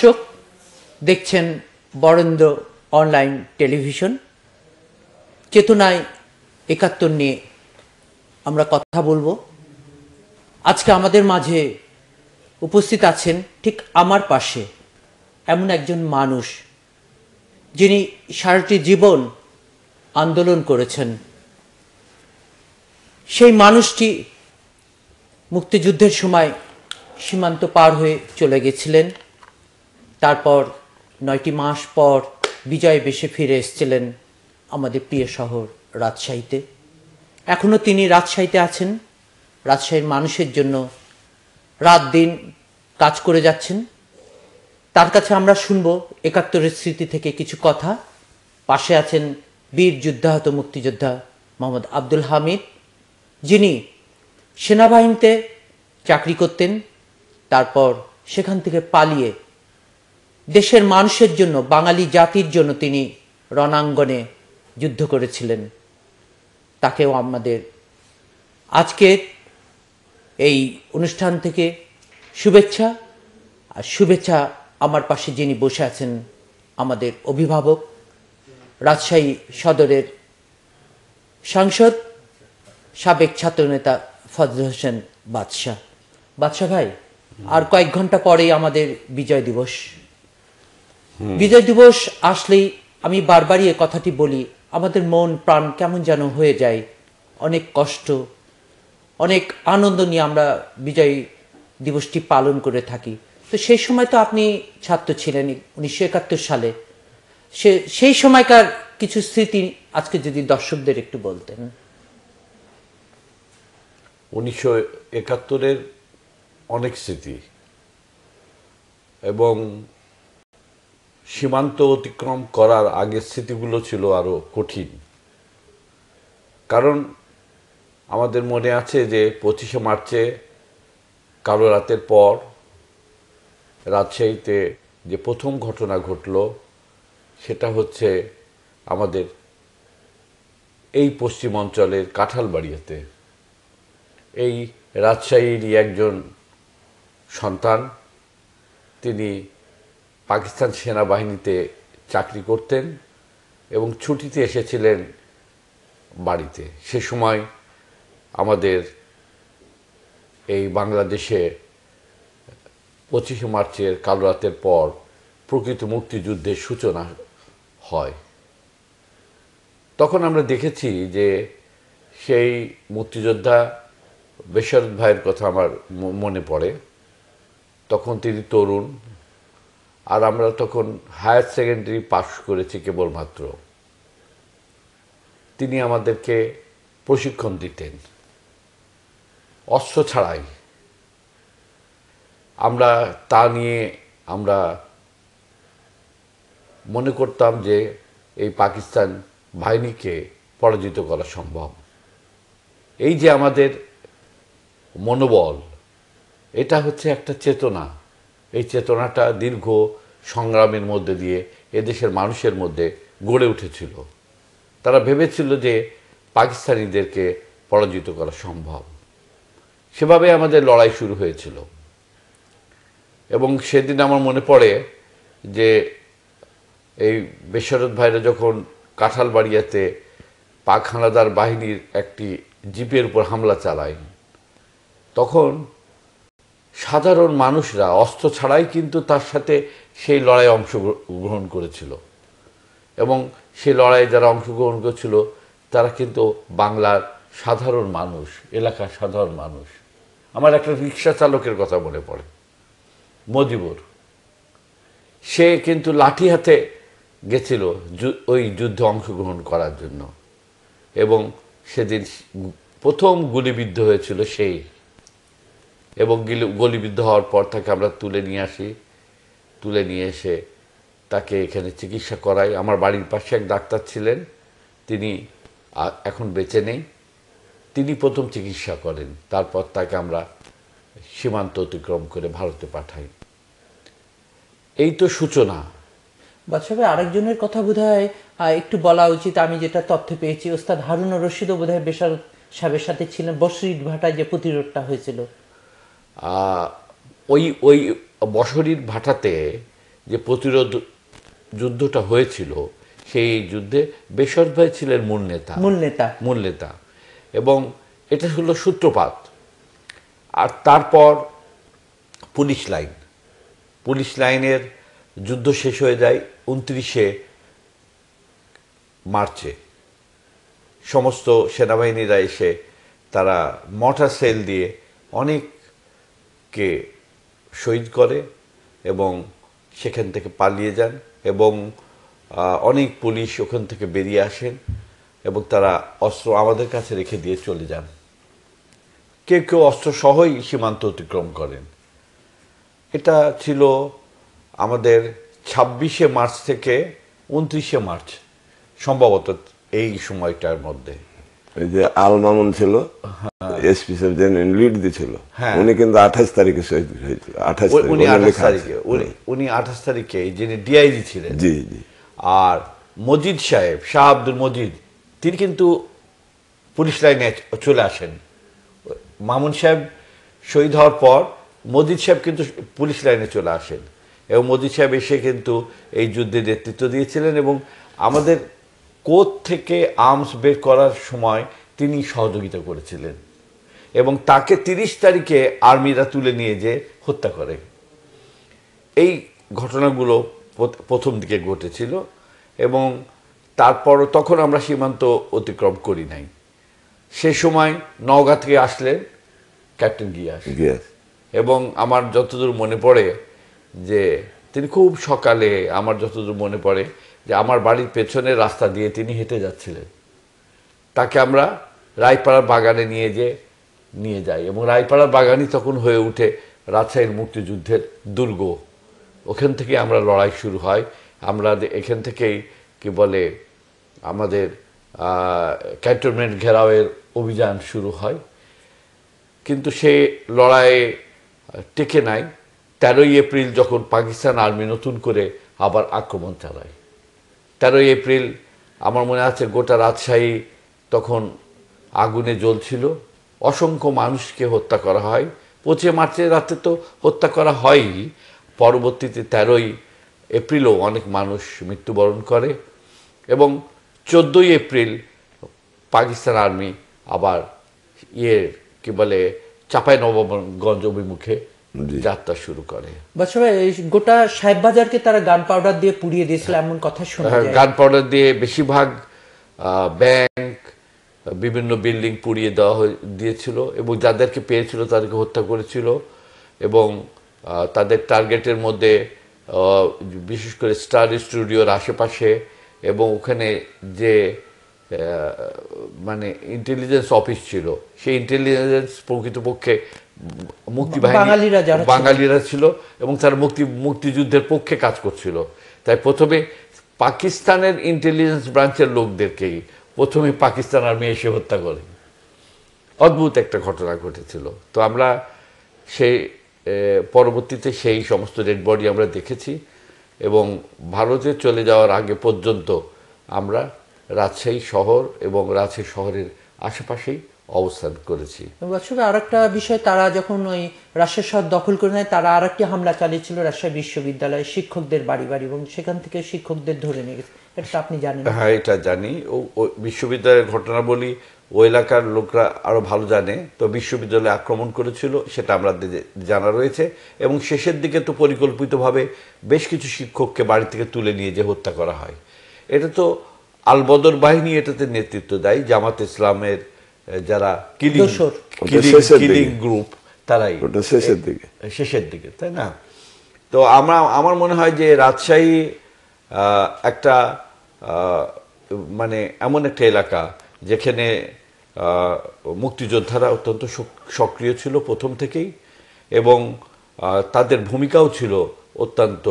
দর্শক, দেখছেন Barendra online television. চেতনায় ৭১ নিয়ে আমরা কথা বলবো। আজকে আমাদের মাঝে উপস্থিত আছেন ঠিক আমার পাশে এমন একজন মানুষ যিনি সারাটি জীবন আন্দোলন করেছেন। সেই মানুষটি মুক্তিযুদ্ধের সময় সীমান্ত পার হয়ে চলে গেছিলেন। তারপর ৯টি মাস পর বিজয় বেশে ফিরে এসেছিলেন আমাদের প্রিয় শহর রাজশাহীতে। এখনও তিনি রাজশাহীতে আছেন, রাজশাহীর মানুষের জন্য রাত দিন কাজ করে যাচ্ছেন। তার কাছে আমরা শুনব ৭১-এর স্মৃতি থেকে কিছু কথা। পাশে আছেন বীর যুদ্ধাহত মুক্তিযোদ্ধা মোহাম্মদ আব্দুল হামিদ, যিনি সেনাবাহিনীতে চাকরি করতেন। তারপর সেখান থেকে পালিয়ে দেশের মানুষের জন্য, বাঙালি জাতির জন্য তিনি রণাঙ্গনে যুদ্ধ করেছিলেন। তাকেও আমাদের আজকের এই অনুষ্ঠান থেকে শুভেচ্ছা। আর শুভেচ্ছা আমার পাশে যিনি বসে আছেন, আমাদের অভিভাবক, রাজশাহী সদরের সাংসদ, সাবেক ছাত্রনেতা ফজল হোসেন বাদশাহ। বাদশাহ ভাই, আর কয়েক ঘন্টা পরেই আমাদের বিজয় দিবস। বিজয় দিবস আসলেই আমি বারবারই এ কথাটি বলি, আমাদের মন প্রাণ কেমন যেন হয়ে যায়। অনেক কষ্ট, অনেক আনন্দ নিয়ে আমরা বিজয় দিবসটি পালন করে থাকি। তো সেই সময় তো আপনি ছাত্র ছিলেন ১৯৭১ সালে। সেই সময়কার কিছু স্মৃতি আজকে যদি দর্শকদের একটু বলতেন। ১৯৭১-এর অনেক স্মৃতি, এবং সীমান্ত অতিক্রম করার আগের স্মৃতিগুলো ছিল আরও কঠিন। কারণ আমাদের মনে আছে যে ২৫শে মার্চে কালো রাতের পর রাজশাহীতে যে প্রথম ঘটনা ঘটল, সেটা হচ্ছে আমাদের এই পশ্চিম অঞ্চলের কাঁঠালবাড়িয়াতে। এই রাজশাহীরই একজন সন্তান, তিনি পাকিস্তান সেনাবাহিনীতে চাকরি করতেন এবং ছুটিতে এসেছিলেন বাড়িতে। সে সময় আমাদের এই বাংলাদেশে ২৫শে মার্চের কালো রাতের পর প্রকৃত মুক্তিযুদ্ধের সূচনা হয়। তখন আমরা দেখেছি যে সেই মুক্তিযোদ্ধা বেশরত ভাইয়ের কথা আমার মনে পড়ে। তখন তিনি তরুণ, আর আমরা তখন হায়ার সেকেন্ডারি পাস করেছি কেবলমাত্র। তিনি আমাদেরকে প্রশিক্ষণ দিতেন অস্ত্র ছাড়াই। আমরা তা নিয়ে আমরা মনে করতাম যে এই পাকিস্তান বাহিনীকে পরাজিত করা সম্ভব। এই যে আমাদের মনোবল, এটা হচ্ছে একটা চেতনা। এই চেতনাটা দীর্ঘ সংগ্রামের মধ্যে দিয়ে এদেশের মানুষের মধ্যে গড়ে উঠেছিল। তারা ভেবেছিল যে পাকিস্তানিদেরকে পরাজিত করা সম্ভব। সেভাবে আমাদের লড়াই শুরু হয়েছিল। এবং সেদিন আমার মনে পড়ে যে এই বেশরত ভাইরা যখন কাঁঠালবাড়িয়াতে পাক হানাদার বাহিনীর একটি জিপের উপর হামলা চালায়, তখন সাধারণ মানুষরা অস্ত্র ছাড়াই কিন্তু তার সাথে সেই লড়াইয়ে অংশগ্রহণ করেছিল। এবং সেই লড়াইয়ে যারা অংশগ্রহণ করেছিল তারা কিন্তু বাংলার সাধারণ মানুষ, এলাকার সাধারণ মানুষ। আমার একটা রিক্সা চালকের কথা মনে পড়ে, মজিবুর। সে কিন্তু লাঠি হাতে গেছিল ওই যুদ্ধে অংশগ্রহণ করার জন্য, এবং সেদিন প্রথম গুলিবিদ্ধ হয়েছিল সেই। এবং গুলিবিদ্ধ হওয়ার পর তাকে আমরা তুলে নিয়ে আসি। তুলে নিয়ে এসে তাকে এখানে চিকিৎসা করাই। আমার বাড়ির পাশে এক ডাক্তার ছিলেন, তিনি এখন বেঁচে নেই। তিনি প্রথম চিকিৎসা করেন। তারপর তাকে আমরা সীমান্ত অতিক্রম করে ভারতে পাঠাই। এই তো সূচনা। বাদশাহ ভাই, আরেকজনের কথা বোধহয় একটু বলা উচিত। আমি যেটা তথ্য পেয়েছি, ওস্তাদ হারুনুর রশিদও বোধহয় বেশরত সাহেবের সাথে ছিলেন। বসরির ভাটায় যে প্রতিরোধটা হয়েছিল, ওই বসরির ভাটাতে যে প্রতিরোধ যুদ্ধটা হয়েছিল, সেই যুদ্ধে বেশরত ভাই ছিলেন মূল নেতা এবং এটা হলো সূত্রপাত। আর তারপর পুলিশ লাইনের যুদ্ধ শেষ হয়ে যায় 29শে মার্চে। সমস্ত সেনাবাহিনীরা এসে তারা মর্টার সেল দিয়ে অনেককে শহীদ করে এবং সেখান থেকে পালিয়ে যান এবং অনেক পুলিশ ওখান থেকে বেরিয়ে আসেন এবং তারা অস্ত্র আমাদের কাছে রেখে দিয়ে চলে যান। কেউ কেউ অস্ত্র সহই সীমান্ত অতিক্রম করেন। এটা ছিল আমাদের 26শে মার্চ থেকে 29শে মার্চ, সম্ভবত এই সময়টার মধ্যে। এই যে আল মামুন ছিল, এসপি সাহেব লিড দিছিল, উনি কিন্তু 28 তারিখে শহীদ হয়েছিল। 28 তারিখে যিনি ডিআইজি ছিলেন। জি জি। আর মজিদ সাহেব, শাহ আব্দুল মজিদ, তিনি কিন্তু পুলিশ লাইনে চলে আসেন। মামুন সাহেব শহীদ হওয়ার পর মজিদ সাহেব কিন্তু পুলিশ লাইনে চলে আসেন এবং মজিদ সাহেব এসে কিন্তু এই যুদ্ধে নেতৃত্ব দিয়েছিলেন এবং আমাদের কোর্ট থেকে আর্মস বের করার সময় তিনি সহযোগিতা করেছিলেন এবং তাকে 30 তারিখে আর্মিরা তুলে নিয়ে যে হত্যা করে। এই ঘটনাগুলো প্রথম দিকে ঘটেছিল এবং তারপর তখন আমরা সীমান্ত অতিক্রম করি নাই। সে সময় নওগাঁ থেকে আসলেন ক্যাপ্টেন গিয়াস এবং আমার যতদূর মনে পড়ে যে তিনি খুব সকালে, আমার যতদূর মনে পড়ে যে আমার বাড়ির পেছনের রাস্তা দিয়ে তিনি হেঁটে যাচ্ছিলেন। তাকে আমরা রায়পাড়ার বাগানে নিয়ে যাই এবং রায়পাড়ার বাগানই তখন হয়ে উঠে রাজশাহীর মুক্তিযুদ্ধের দুর্গ। ওখান থেকে আমরা লড়াই শুরু হয়। আমরা এখান থেকেই কি বলে আমাদের ক্যান্টনমেন্ট ঘেরাওয়ের অভিযান শুরু হয়, কিন্তু সে লড়াইয়ে টেকে নাই। 13ই এপ্রিল যখন পাকিস্তান আর্মি নতুন করে আবার আক্রমণ চালায়, 13ই এপ্রিল আমার মনে আছে গোটা রাজশাহী তখন আগুনে জ্বলছিল, অসংখ্য মানুষকে হত্যা করা হয়। 25 মার্চের রাতে তো হত্যা করা হয়ই, পরবর্তীতে 13ই এপ্রিলও অনেক মানুষ মৃত্যুবরণ করে এবং 14ই এপ্রিল পাকিস্তান আর্মি আবার কি বলে চাঁপাইনবাবগঞ্জ অভিমুখে যাত্রা শুরু করে। গোটা সাহেববাজারকে তারা গান পাউডার দিয়ে পুড়িয়ে দিয়েছিল এমন কথা শোনা যায়। গান পাউডার দিয়ে বেশিরভাগ ব্যাংক, বিভিন্ন বিল্ডিং পুড়িয়ে দিয়েছিল এবং যাদেরকে পেয়েছিল তাদেরকে হত্যা করেছিল এবং তাদের টার্গেটের মধ্যে বিশেষ করে স্টার স্টুডিওর আশেপাশে এবং ওখানে যে মানে ইন্টেলিজেন্স অফিস ছিল, সেই ইন্টেলিজেন্স প্রকৃতপক্ষে বাঙালিরা ছিল এবং তারা মুক্তিযুদ্ধের পক্ষে কাজ করছিল। তাই প্রথমে পাকিস্তানের ইন্টেলিজেন্স ব্রাঞ্চের লোকদেরকেই প্রথমে পাকিস্তান আর্মি এসে হত্যা করে। অদ্ভুত একটা ঘটনা ঘটেছিল। তো আমরা সেই পরবর্তীতে সেই সমস্ত ডেড বডি আমরা দেখেছি এবং ভারতে চলে যাওয়ার আগে পর্যন্ত আমরা রাজশাহী শহর এবং রাজশাহী শহরের আশেপাশেই অবস্থান করেছি। আর একটা বিষয়, তারা যখন ওই রাজশাহী শহর দখল করে নেয়, তারা আর একটি হামলা চালিয়েছিল রাজশাহী বিশ্ববিদ্যালয়ে শিক্ষকদের বাড়ি এবং সেখান থেকে শিক্ষকদের ধরে নিয়ে গেছে। এটা আপনি জানেন? হ্যাঁ, এটা জানি। ও বিশ্ববিদ্যালয়ের ঘটনা বলি, ওই এলাকার লোকরা আরো ভালো জানে। তো বিশ্ববিদ্যালয়ে আক্রমণ করেছিল সেটা আমরা জানা রয়েছে এবং শেষের দিকে তো পরিকল্পিতভাবে বেশ কিছু শিক্ষককে বাড়ি থেকে তুলে নিয়ে যে হত্যা করা হয়। এটা তো আলবদর বাহিনী এটাতে নেতৃত্ব দেয়, জামাত ইসলামের যারা কিলিং গ্রুপ, তারাই শেষের দিকে, তাই না? তো আমার মনে হয় যে রাজশাহী একটা মানে এমন একটা এলাকা যেখানে মুক্তিযোদ্ধারা অত্যন্ত সক্রিয় ছিল প্রথম থেকেই এবং তাদের ভূমিকাও ছিল অত্যন্ত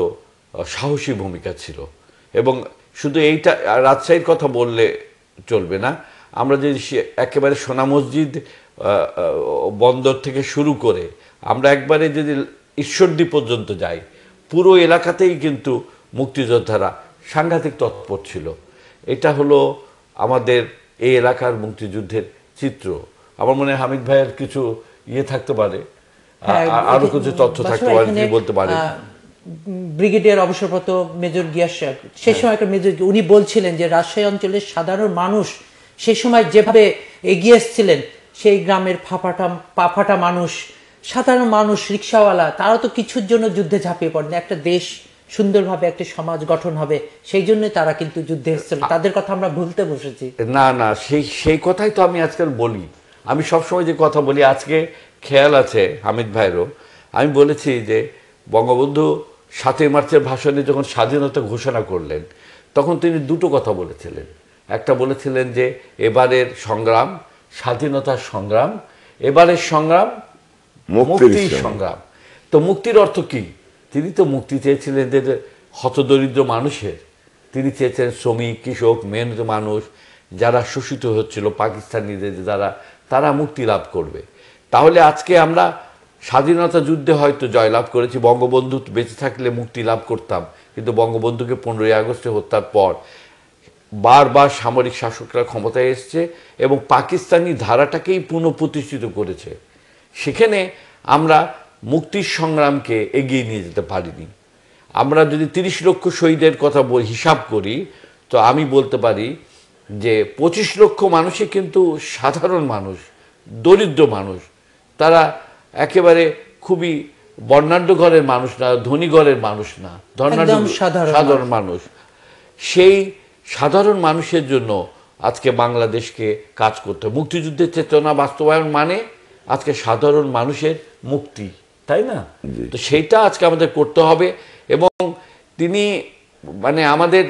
সাহসী ভূমিকা ছিল। এবং শুধু এইটা রাজশাহীর কথা বললে চলবে না, আমরা যদি একেবারে সোনা মসজিদ বন্দর থেকে শুরু করে আমরা একবারে যদি ঈশ্বরদী পর্যন্ত যাই, পুরো এলাকাতেই কিন্তু মুক্তিযোদ্ধারা সাংঘাতিক তৎপর ছিল। এটা হলো আমাদের এই এলাকার মুক্তিযুদ্ধের চিত্র। আমার মনে হয় হামিদ ভাইয়ের কিছু থাকতে পারে, আরো কিছু তথ্য থাকতে পারে, বলতে পারে। ব্রিগেডিয়ার অবসরপ্রাপ্ত মেজর গিয়াস সাহেব, সেই সময় একটা মেজর, উনি বলছিলেন যে রাজশাহী অঞ্চলের সাধারণ মানুষ সেই সময় যেভাবে এগিয়ে এসেছিলেন, সেই গ্রামের পাফাটা মানুষ, সাধারণ মানুষ, রিক্সাওয়ালা, তারা তো কিছুর জন্য যুদ্ধে ঝাঁপিয়ে পড়েন। একটা দেশ সুন্দরভাবে একটা সমাজ গঠন হবে, সেই জন্য তারা কিন্তু যুদ্ধে এসেছিল। তাদের কথা আমরা ভুলতে বসেছি। না না, সেই কথাই তো আমি আজকাল বলি। আমি সবসময় যে কথা বলি, আজকে খেয়াল আছে হামিদ ভাইয়েরও, আমি বলেছি যে বঙ্গবন্ধু ৭ই মার্চের ভাষণে যখন স্বাধীনতা ঘোষণা করলেন, তখন তিনি দুটো কথা বলেছিলেন। একটা বলেছিলেন যে এবারের সংগ্রাম স্বাধীনতার সংগ্রাম, এবারের সংগ্রাম মুক্তির সংগ্রাম। তো মুক্তির অর্থ কি? তিনি তো মুক্তি চেয়েছিলেন যে হতদরিদ্র মানুষের, তিনি চেয়েছিলেন শ্রমিক, কৃষক, মেহনত মানুষ যারা শোষিত হচ্ছিল পাকিস্তানিদের দ্বারা, তারা মুক্তি লাভ করবে। তাহলে আজকে আমরা স্বাধীনতা যুদ্ধে হয়তো জয়লাভ করেছি, বঙ্গবন্ধু বেঁচে থাকলে মুক্তি লাভ করতাম, কিন্তু বঙ্গবন্ধুকে 15ই আগস্টে হত্যার পর বারবার সামরিক শাসকরা ক্ষমতায় এসছে এবং পাকিস্তানি ধারাটাকেই পুনঃপ্রতিষ্ঠিত করেছে। সেখানে আমরা মুক্তির সংগ্রামকে এগিয়ে নিয়ে যেতে পারিনি। আমরা যদি 30 লক্ষ শহীদের কথা হিসাব করি, তো আমি বলতে পারি যে 25 লক্ষ মানুষই কিন্তু সাধারণ মানুষ, দরিদ্র মানুষ। তারা একেবারে খুবই বর্ণাঢ্য ঘরের মানুষ না, ধনী ঘরের মানুষ না, সাধারণ মানুষ। সেই সাধারণ মানুষের জন্য আজকে বাংলাদেশকে কাজ করতে, মুক্তিযুদ্ধের চেতনা বাস্তবায়ন মানে আজকে সাধারণ মানুষের মুক্তি, তাই না? তো সেইটা আজকে আমাদের করতে হবে। এবং তিনি মানে আমাদের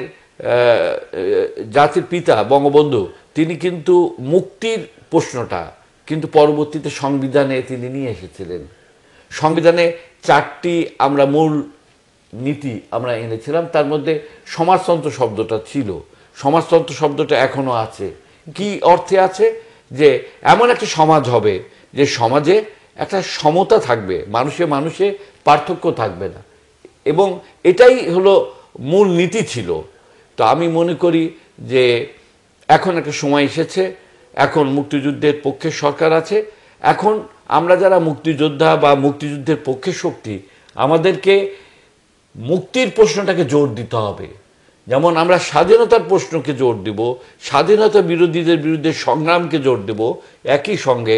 জাতির পিতা বঙ্গবন্ধু, তিনি কিন্তু মুক্তির প্রশ্নটা কিন্তু পরবর্তীতে সংবিধানে তিনি নিয়ে এসেছিলেন। সংবিধানে 4টি আমরা মূল নীতি আমরা এনেছিলাম, তার মধ্যে সমাজতন্ত্র শব্দটা ছিল। সমাজতন্ত্র শব্দটা এখনো আছে। কি অর্থে আছে? যে এমন একটা সমাজ হবে যে সমাজে একটা সমতা থাকবে, মানুষে মানুষে পার্থক্য থাকবে না, এবং এটাই হলো মূল নীতি ছিল। তো আমি মনে করি যে এখন একটা সময় এসেছে, এখন মুক্তিযুদ্ধের পক্ষে সরকার আছে। এখন আমরা যারা মুক্তিযোদ্ধা বা মুক্তিযুদ্ধের পক্ষে শক্তি, আমাদেরকে মুক্তির প্রশ্নটাকে জোর দিতে হবে। যেমন আমরা স্বাধীনতার প্রশ্নকে জোর দেব, স্বাধীনতা বিরোধীদের বিরুদ্ধে সংগ্রামকে জোর দেব, একই সঙ্গে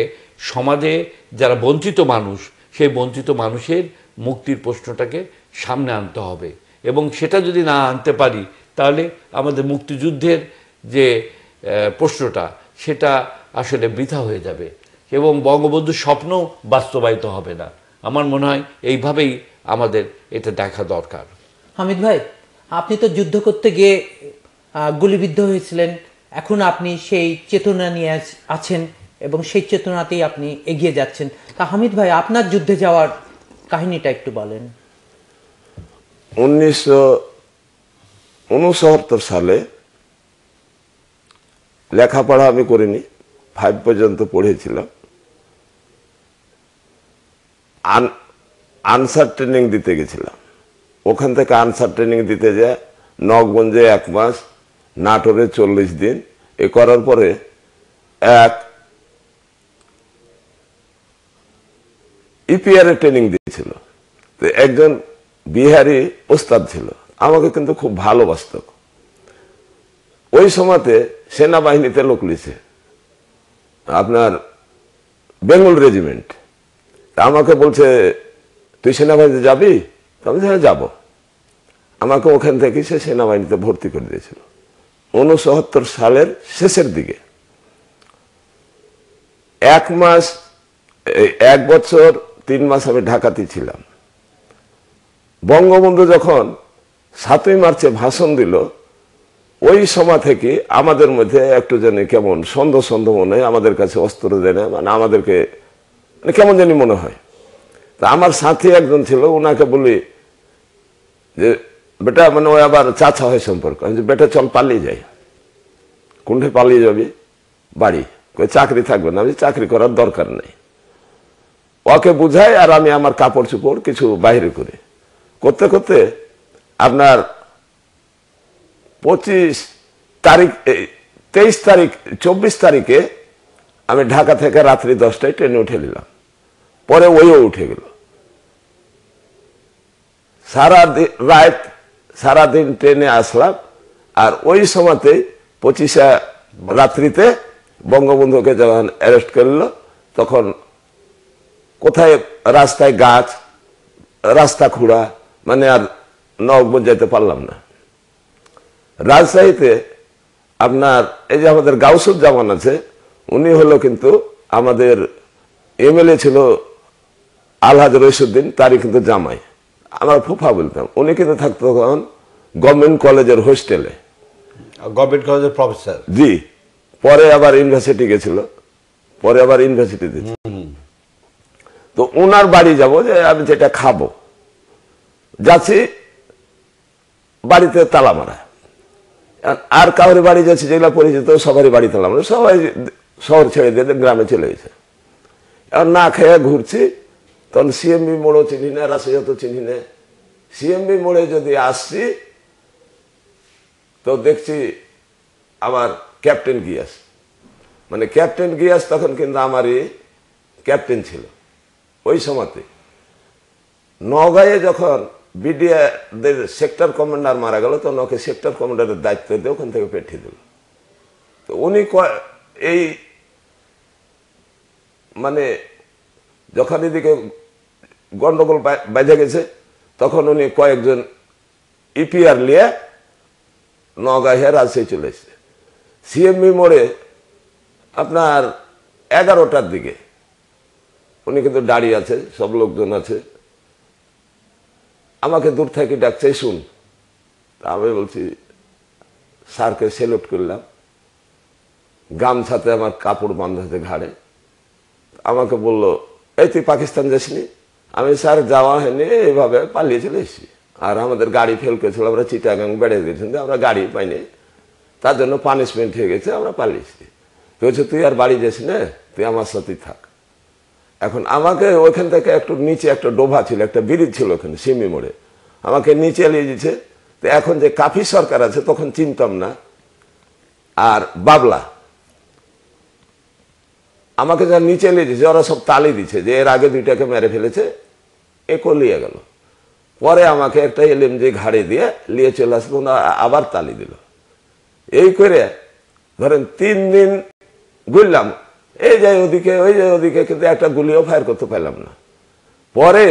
সমাজে যারা বঞ্চিত মানুষ, সেই বঞ্চিত মানুষের মুক্তির প্রশ্নটাকে সামনে আনতে হবে। এবং সেটা যদি না আনতে পারি, তাহলে আমাদের মুক্তিযুদ্ধের যে প্রশ্নটা, সেটা আসলে বৃথা হয়ে যাবে এবং বঙ্গবন্ধুর স্বপ্ন বাস্তবায়িত হবে না। আমার মনে হয় এইভাবেই আমাদের এটা দেখা দরকার। হামিদ ভাই, আপনি তো যুদ্ধ করতে গিয়ে গুলিবিদ্ধ হয়েছিলেন, এখন আপনি সেই চেতনা নিয়ে আছেন এবং সেই চেতনাতেই আপনি এগিয়ে যাচ্ছেন। তা হামিদ ভাই, আপনার যুদ্ধে যাওয়ার কাহিনীটা একটু বলেন। 1969 সালে লেখাপড়া আমি করিনি, 5 পর্যন্ত পড়েছিলাম। আনসার ট্রেনিং দিতে গেছিলাম। ওখান থেকে আনসার ট্রেনিং দিতে যায় নগঞ্জে 1 মাস, নাটোরে 40 দিন। এ করার পরে এক ইপিআর এ ট্রেনিং দিয়েছিল। তো একজন বিহারি ওস্তাদ ছিল, আমাকে কিন্তু খুব ভালোবাসত। ওই সময়তে সেনাবাহিনীতে লোক লিছে, আপনার বেঙ্গল রেজিমেন্ট। আমাকে বলছে, তুই সেনাবাহিনীতে যাবি? আমি হ্যাঁ যাবো। আমাকে ওখান থেকে সে সেনাবাহিনীতে ভর্তি করে দিয়েছিল 1969 সালের শেষের দিকে। 1 বছর 3 মাস আমি ঢাকাতে ছিলাম। বঙ্গবন্ধু যখন 7ই মার্চে ভাষণ দিল, ওই সময় থেকে আমাদের মধ্যে একটু জানি কেমন সন্দেহ মনে হয়, আমাদের কাছে অস্ত্র দেয় না, মানে আমাদেরকে কেমন জানি মনে হয়। তা আমার সাথী একজন ছিল, ওনাকে বলি যে বেটা, মানে ওই আবার চাচা হয় সম্পর্ক, আমি যে বেটা চল পালিয়ে যাই। কোনটা পালিয়ে যাবি? বাড়ি। চাকরি থাকবে না। আমি চাকরি করার দরকার নেই। ওকে বুঝাই আর আমি আমার কাপড় চোপড় কিছু বাইরে করি। করতে করতে আপনার 24 তারিখে আমি ঢাকা থেকে রাত্রি 10টায় ট্রেনে উঠে নিলাম। পরে ওইও উঠে গেল। রাত সারাদিন ট্রেনে আসলাম। আর ওই সময়তে 25 রাত্রিতে বঙ্গবন্ধুকে যখন অ্যারেস্ট করলো, তখন কোথায় রাস্তায় গাছ, রাস্তা খুঁড়া, মানে আর নগর যেতে পারলাম না। রাজশাহীতে আপনার এই যে আমাদের গাউসুজ্জামান আছে, উনি হলো কিন্তু আমাদের এমএলএ ছিল আলহাজ রইসুদ্দিন, তারই কিন্তু জামাই, আমরা ফুফা বলতাম। উনি কিন্তু থাকতো তখন গভর্নমেন্ট কলেজের হোস্টেলে, গভর্নমেন্ট কলেজের প্রফেসর। জি, পরে আবার ইউনিভার্সিটি গেছিল, পরে আবার ইউনিভার্সিটি দিয়েছে। তো ওনার বাড়ি যাব, যে আমি যেটা খাবো, যাচ্ছি, বাড়িতে তালা মারা। আর কাউরি বাড়ি যাচ্ছি যেগুলো পরিচিত, সবারই বাড়ি তালা মারা, সবাই শহর ছেড়ে দিয়ে গ্রামে চলে গেছে। এখন না খেয়ে ঘুরছি, তখন সিএমবি মোড়ও চিনি না, রাশিয়া তো চিনি না। সিএমবি মোড়ে যদি আসছি, তো দেখছি আমার ক্যাপ্টেন গিয়াস, মানে ক্যাপ্টেন গিয়াস তখন কিন্তু আমারই ক্যাপ্টেন ছিল ওই সময়তে। নওগাঁয়ে যখন বিডিআরদের সেক্টর কমান্ডার মারা গেল, তখন ওকে সেক্টর কমান্ডারের দায়িত্ব দিয়ে ওখান থেকে পাঠিয়ে দিল। তো উনি এই মানে যখন এদিকে গন্ডগোল বেঁধে গেছে, তখন উনি কয়েকজন ইপিআর নিয়ে নওগাঁ হয়ে রাজশাহী চলে এসেছে। সিএমবি মোড়ে আপনার 11টার দিকে উনি কিন্তু দাঁড়িয়ে আছে, সব লোকজন আছে, আমাকে দূর থেকে ডাকছে, শুন। আমি বলছি, স্যারকে সেলুট করলাম, গামছাতে আমার কাপড় বাঁধাতে ঘাড়ে। আমাকে বলল, এই তুই পাকিস্তান যাসনি? আমি, স্যার যাওয়া হয়নি, এইভাবে পালিয়ে চলে এসেছি। আর আমাদের গাড়ি ফেল করেছিল, আমরা চিটাগাং বেড়ে গেছিলাম, আমরা গাড়ি পাইনি, তার জন্য পানিশমেন্ট হয়ে গেছে, আমরা পালিয়েছি। তো বলছে, তুই আর বাড়ি যাস না, তুই আমার সাথেই থাক। এখন আমাকে ওইখান থেকে একটু নিচে একটা ডোভা ছিল, একটা ব্রিজ ছিল ওখানে সিমি মোড়ে, আমাকে নিচে নিয়ে দিয়েছে। তো এখন যে কাফি সরকার আছে, তখন চিনতাম না, আর বাবলা আমাকে যা নিচে নিয়ে দিয়েছে, ওরা সব তালি দিচ্ছে যে এর আগে দুইটাকে মেরে ফেলেছে, এ কলিয়ে গেল। পরে আমাকে একটা এলএমজি ঘাড়ে দিয়ে নিয়ে চলে আসলো, আবার তালি দিল। এই করে ধরেন 3 দিন ঘুরলাম, এই যাই ওদিকে, ওই যাই ওদিকে, কিন্তু একটা গুলিও ফায়ার করতে পারলাম না। পরে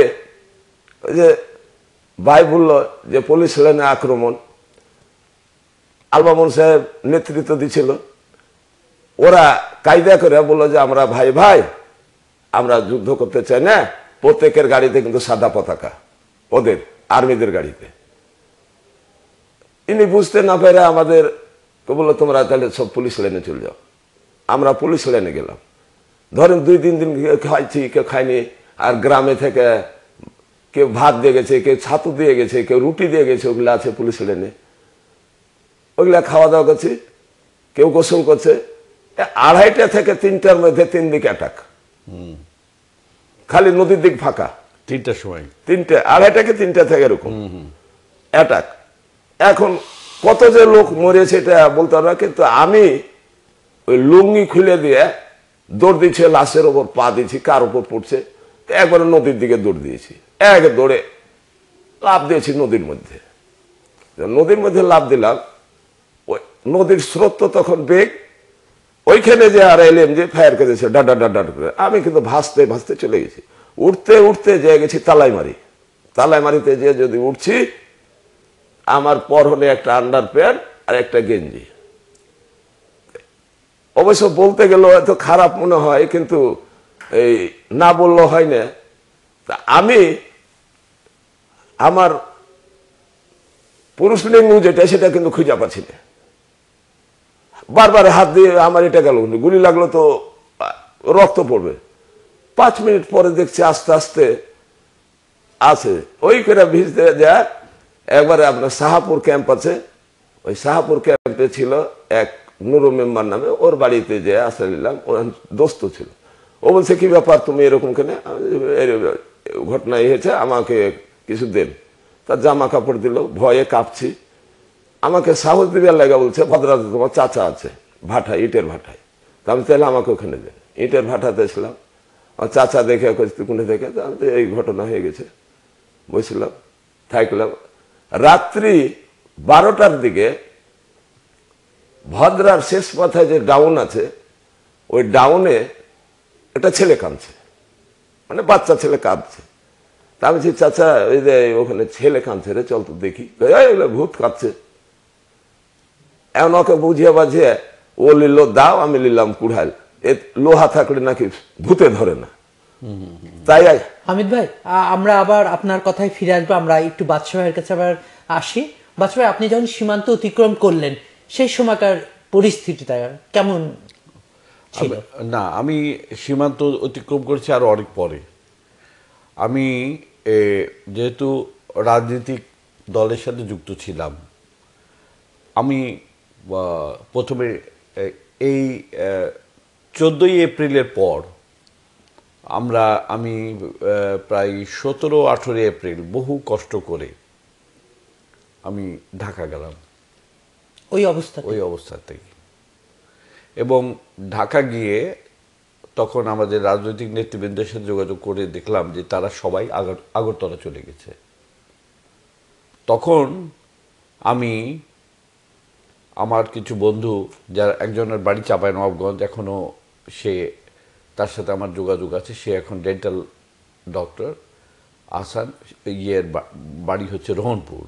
ওই যে ভাই বললো যে পুলিশ লাইনে আক্রমণ, আলমামুন সাহেব নেতৃত্ব দিছিল, ওরা কায়দা করে বললো যে আমরা ভাই ভাই, আমরা যুদ্ধ করতে চাই না, প্রত্যেকের গাড়িতে কিন্তু সাদা পতাকা, ওদের আর্মিদের গাড়িতে। ইনি বুঝতে না পেরে আমাদের বললো, তোমরা তাহলে সব পুলিশ লাইনে চলে যাও। আমরা পুলিশ লাইনে গেলাম। ধরেন 2-3 দিন খাইছি, কেউ খায়নি। আর গ্রামে থেকে কেউ ভাত দিয়ে গেছে, কেউ ছাতু দিয়ে গেছে, কেউ রুটি দিয়ে গেছে, ওগুলো আছে পুলিশ লাইনে, ওইগুলা খাওয়া দাওয়া করছি। কেউ গোসল করছে। 2:30 থেকে 3টার মধ্যে 3 দিকে অ্যাটাক, খালি নদীর দিক ফাঁকা। 3টার সময়, 2:30 থেকে 3টা থেকে এরকম অ্যাটাক। এখন কত যে লোক মরেছে এটা বলতে পারবো, কিন্তু আমি ওই লুঙ্গি খুলে দিয়ে দৌড় দিচ্ছে, লাশের ওপর পা দিয়েছি, কার উপর পড়ছে, একবারে নদীর দিকে দৌড় দিয়েছি, এক দৌড়ে লাফ দিয়েছি নদীর মধ্যে। নদীর মধ্যে লাফ দিলাম, ওই নদীর স্রোত তো তখন বেগ, ওইখানে যে আর এলএম যে ফায়ার করেছে ডাডা ডাডা করে, আমি কিন্তু ভাসতে ভাসতে চলে গেছি। উঠতে উঠতে যে গেছি তালাইমারি, তালাইমারিতে যে যদি উঠছি, আমার পরনে একটা আন্ডার প্যান্ট আর একটা গেঞ্জি। অবশ্য বলতে গেলে এত খারাপ মনে হয়, কিন্তু এই না বললে হয় না। তা আমি আমার পুরুষ লিঙ্গ যেটা, সেটা কিন্তু খুঁজে পাচ্ছি না। বারবার হাত দিয়ে আমার এটা গেল, গুলি লাগলো তো রক্ত পড়বে। 5 মিনিট পরে দেখছি আস্তে আস্তে আছে, ওই করে ভিজতে যায়। একবারে আপনার শাহাপুর ক্যাম্প আছে, ওই শাহাপুর ক্যাম্পে ছিল এক নুরু মেম্বার নামে, ওর বাড়িতে যে আসা নিলাম, ওর দোস্ত ছিল। ও বলছে, কি ব্যাপার তুমি এরকম কেন? ঘটনা হয়েছে, আমাকে কিছু দেন। তার জামা কাপড় দিল, ভয়ে কাঁপছি। আমাকে সাহস দিবার লাগা বলছে, ভদ্রাতে তোমার চাচা আছে ভাটায়, ইটের ভাটায়। তা আমি তাহলে আমাকে ওখানে দেন। ইটের ভাটাতে ছিলাম, আমার চাচা দেখে তুই কোনে দেখে, আমি তো এই ঘটনা হয়ে গেছে বলছিলাম। থাকলাম। রাত্রি 12টার দিকে ভদ্রার শেষ মাথায় যে ডাউন আছে, ওই ডাউনে একটা ছেলে কাঁদছে, মানে বাচ্চা ছেলে কাঁদছে। তা আমি বলছি, চাচা ওই যে ওখানে ছেলে কাঁদছে রে, চল তো দেখি। ভূত কাঁদছে। এমন ওকে বুঝিয়ে বাজিয়ে ও নিল দাও, আমি নিলাম কুড়াল। এ লোহা থাকলে নাকি ভূতে ধরে না। তাই হামিদ ভাই, আমরা আবার আপনার কথায় ফিরে আসবো। আমরা একটু বাদশা ভাইয়ের কাছে আবার আসি। বাদশা ভাই, আপনি যখন সীমান্ত অতিক্রম করলেন, সেই সময়কার পরিস্থিতিটা কেমন ছিল? না, আমি সীমান্ত অতিক্রম করেছি আরো অনেক পরে। আমি যেহেতু রাজনৈতিক দলের সাথে যুক্ত ছিলাম, আমি প্রথমে এই 14ই এপ্রিলের পর আমি প্রায় 17-18 এপ্রিল বহু কষ্ট করে আমি ঢাকা গেলাম ওই অবস্থাতেই। এবং ঢাকা গিয়ে তখন আমাদের রাজনৈতিক নেতৃবৃন্দের সাথে যোগাযোগ করে দেখলাম যে তারা সবাই আগরতলা চলে গেছে। তখন আমি আমার কিছু বন্ধু, যার একজনের বাড়ি চাঁপাইনবাবগঞ্জ, এখনো তার সাথে আমার যোগাযোগ আছে, সে এখন ডেন্টাল ডক্টর, আসান, বাড়ি হচ্ছে রোহনপুর,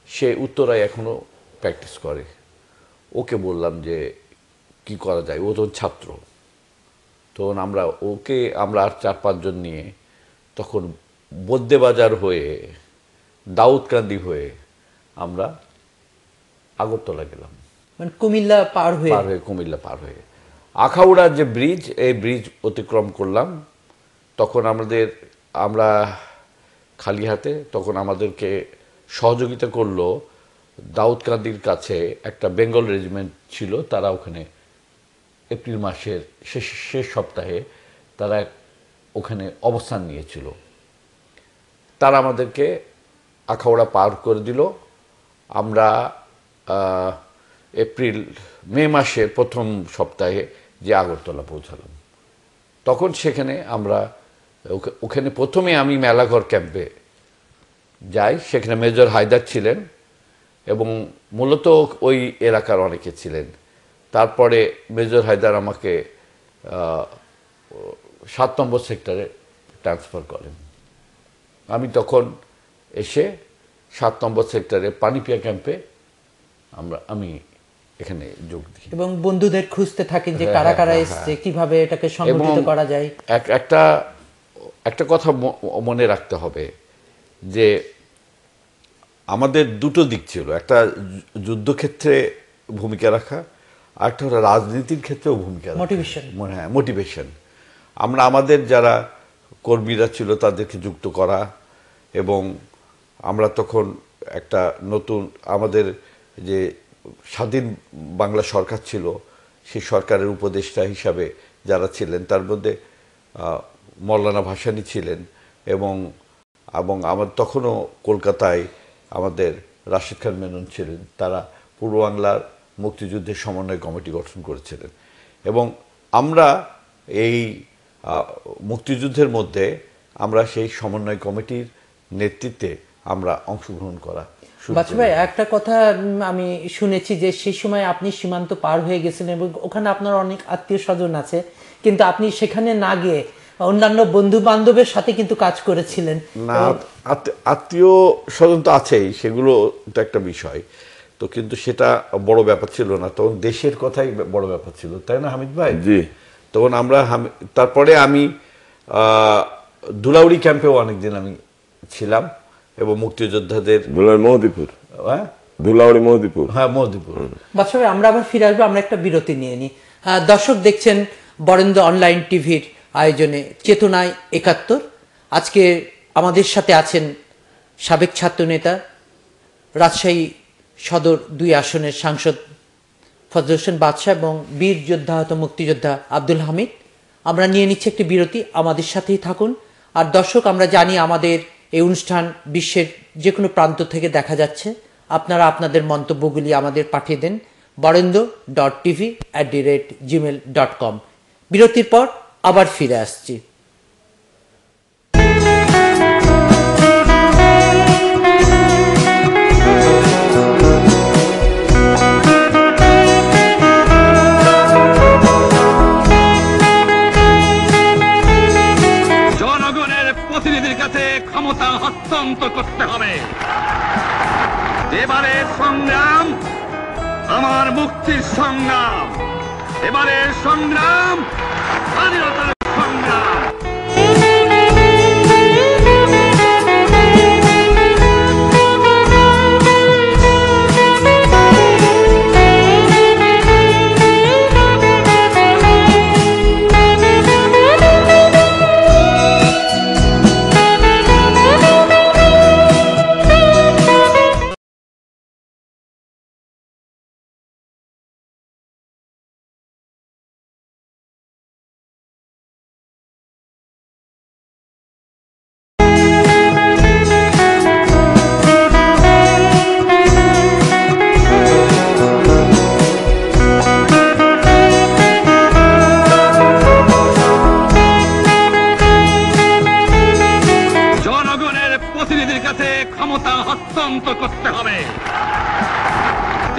সে উত্তরায় এখনো প্র্যাকটিস করে। ওকে বললাম যে কি করা যায়, ও তখন ছাত্র। তখন আমরা আর 4-5 জন নিয়ে তখন বদ্যেবাজার হয়ে, দাউদকান্দি হয়ে আমরা আগরতলা গেলাম, মানে কুমিল্লা পার হয়ে আখাউড়ার যে ব্রিজ, এই ব্রিজ অতিক্রম করলাম। তখন আমরা খালি হাতে, তখন আমাদেরকে সহযোগিতা করলো দাউদকান্দির কাছে একটা বেঙ্গল রেজিমেন্ট ছিল। তারা ওখানে এপ্রিল মাসের শেষ সপ্তাহে তারা ওখানে অবস্থান নিয়েছিল। তারা আমাদেরকে আখাউড়া পার করে দিল। আমরা মে মাসের প্রথম সপ্তাহে যে আগরতলা পৌঁছালাম। তখন সেখানে ওখানে প্রথমে আমি মেলাঘর ক্যাম্পে যাই। সেখানে মেজর হায়দার ছিলেন এবং মূলত ওই এলাকার অনেকে ছিলেন। তারপরে মেজর হায়দার আমাকে 7 নম্বর সেক্টরে ট্রান্সফার করেন। আমি তখন এসে 7 নম্বর সেক্টরে পানিপিয়া ক্যাম্পে আমি এখানে যোগ দিই এবং বন্ধুদের খুঁজতে থাকেন যে কারা কারা এসছে, কিভাবে এটাকে সংগঠিত করা যায়। একটা কথা মনে রাখতে হবে যে আমাদের দুটো দিক ছিল, একটা যুদ্ধক্ষেত্রে ভূমিকা রাখা, আর একটা রাজনীতির ক্ষেত্রেও ভূমিকা রাখা, মোটিভেশন। আমরা আমাদের যারা কর্মীরা ছিল তাদেরকে যুক্ত করা, এবং আমরা তখন একটা নতুন, আমাদের যে স্বাধীন বাংলা সরকার ছিল, সেই সরকারের উপদেষ্টা হিসাবে যারা ছিলেন তার মধ্যে মৌলানা ভাসানী ছিলেন, এবং আমার তখনও কলকাতায় আমাদের রাশেদ খান মেনন ছিলেন। তারা পূর্ব বাংলার মুক্তিযুদ্ধের সমন্বয় কমিটি গঠন করেছিলেন, এবং আমরা এই মুক্তিযুদ্ধের মধ্যে আমরা সেই সমন্বয় কমিটির নেতৃত্বে আমরা অংশগ্রহণ করা। বাচ্চু ভাই, একটা কথা আমি শুনেছি যে সেই সময় আপনি সীমান্ত পার হয়ে গেছিলেন এবং ওখানে আপনার অনেক আত্মীয় স্বজন আছে, কিন্তু আপনি সেখানে না গিয়ে অন্যান্য বন্ধু বান্ধবের সাথে কিন্তু কাজ করেছিলেন। না, আত্মীয় স্বজন তো আছেই, সেগুলো তো একটা বিষয় তো, কিন্তু সেটা বড় ব্যাপার ছিল না। তখন দেশের কথাই বড় ব্যাপার ছিল, তাই না হামিদ ভাই? জি। তখন তারপরে আমি ধুলাউড়ি ক্যাম্পেও অনেকদিন আমি ছিলাম, এবং মুক্তিযোদ্ধাদের মহদীপুর, ধুলাউড়ি মহদীপুর, হ্যাঁ মহদীপুর। বাচ্চা ভাই, আমরা আবার ফিরে আসবো। আমরা একটা বিরতি নিয়ে নিই। দর্শক দেখছেন বরেন্দ্র অনলাইন টিভির আয়োজনে চেতনায় ৭১। আজকে আমাদের সাথে আছেন সাবেক ছাত্রনেতা, রাজশাহী সদর 2 আসনের সাংসদ ফজল হোসেন বাদশা এবং বীর যোদ্ধাহত মুক্তিযোদ্ধা আব্দুল হামিদ। আমরা নিয়ে নিচ্ছি একটি বিরতি, আমাদের সাথেই থাকুন। আর দর্শক, আমরা জানি আমাদের এই অনুষ্ঠান বিশ্বের যে কোনো প্রান্ত থেকে দেখা যাচ্ছে। আপনারা আপনাদের মন্তব্যগুলি আমাদের পাঠিয়ে দেন borendo.tv@gmail.com। বিরতির পর আবার ফিরে আসছি। এবারের সংগ্রাম আমার মুক্তির সংগ্রাম, এবারের সংগ্রাম স্বাধীনতার সংগ্রাম। ক্ষমতা হস্তান্তর করতে হবে।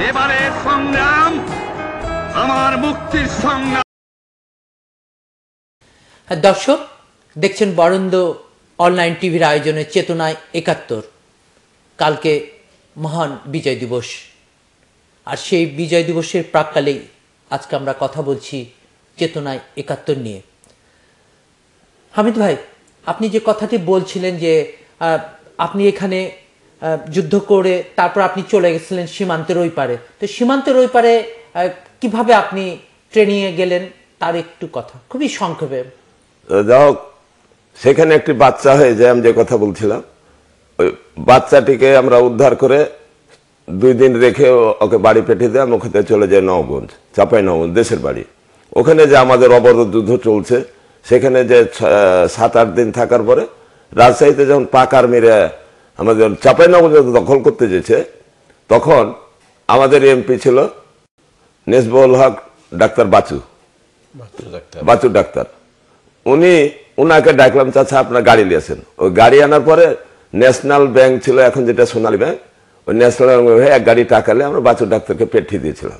এবারের সংগ্রাম আমার মুক্তির সংগ্রাম। দর্শক দেখছেন বরেন্দ্র অনলাইন টিভির আয়োজনে চেতনায় ৭১। কালকে মহান বিজয় দিবস, আর সেই বিজয় দিবসের প্রাক্কালেই আজকে আমরা কথা বলছি চেতনায় ৭১ নিয়ে। হামিদ ভাই, আপনি যে কথাটি বলছিলেন যে আপনি এখানে যুদ্ধ করে তারপর আপনি চলে গেছিলেন সীমান্তের ওই পারে, তো সীমান্তের ওই পারে কিভাবে আপনি ট্রেনিংয়ে গেলেন তার একটু কথা খুবই সংক্ষেপে। যাই হোক, সেখানে একটি বাচ্চা হয়ে যায়, আমি যে কথা বলছিলাম, ওই বাচ্চাটিকে আমরা উদ্ধার করে 2 দিন রেখে ওকে বাড়ি পেঠিয়ে দিয়ে ওখান থেকে চলে যায় নওগঞ্জ, চাঁপাইনবাবগঞ্জ, দেশের বাড়ি। ওখানে যে আমাদের অবরোধ যুদ্ধ চলছে, সেখানে যে 7-8 দিন থাকার পরে রাজশাহীতে যখন পাক আর্মিরা আমাদের চাঁপাইনবাবগঞ্জ দখল করতে যেছে, তখন আমাদের এমপি ছিল নেসবুল হক ডাক্তার বাচু ডাক্তার। উনাকে ডাকলাম, চাচা আপনার গাড়ি নিয়েছেন। ওই গাড়ি আনার পরে ন্যাশনাল ব্যাংক ছিল, এখন যেটা সোনালী ব্যাংক, ওই ন্যাশনাল ব্যাংক এক গাড়ি টাকা নিয়ে আমরা বাচু ডাক্তারকে পেঠিয়ে দিয়েছিলাম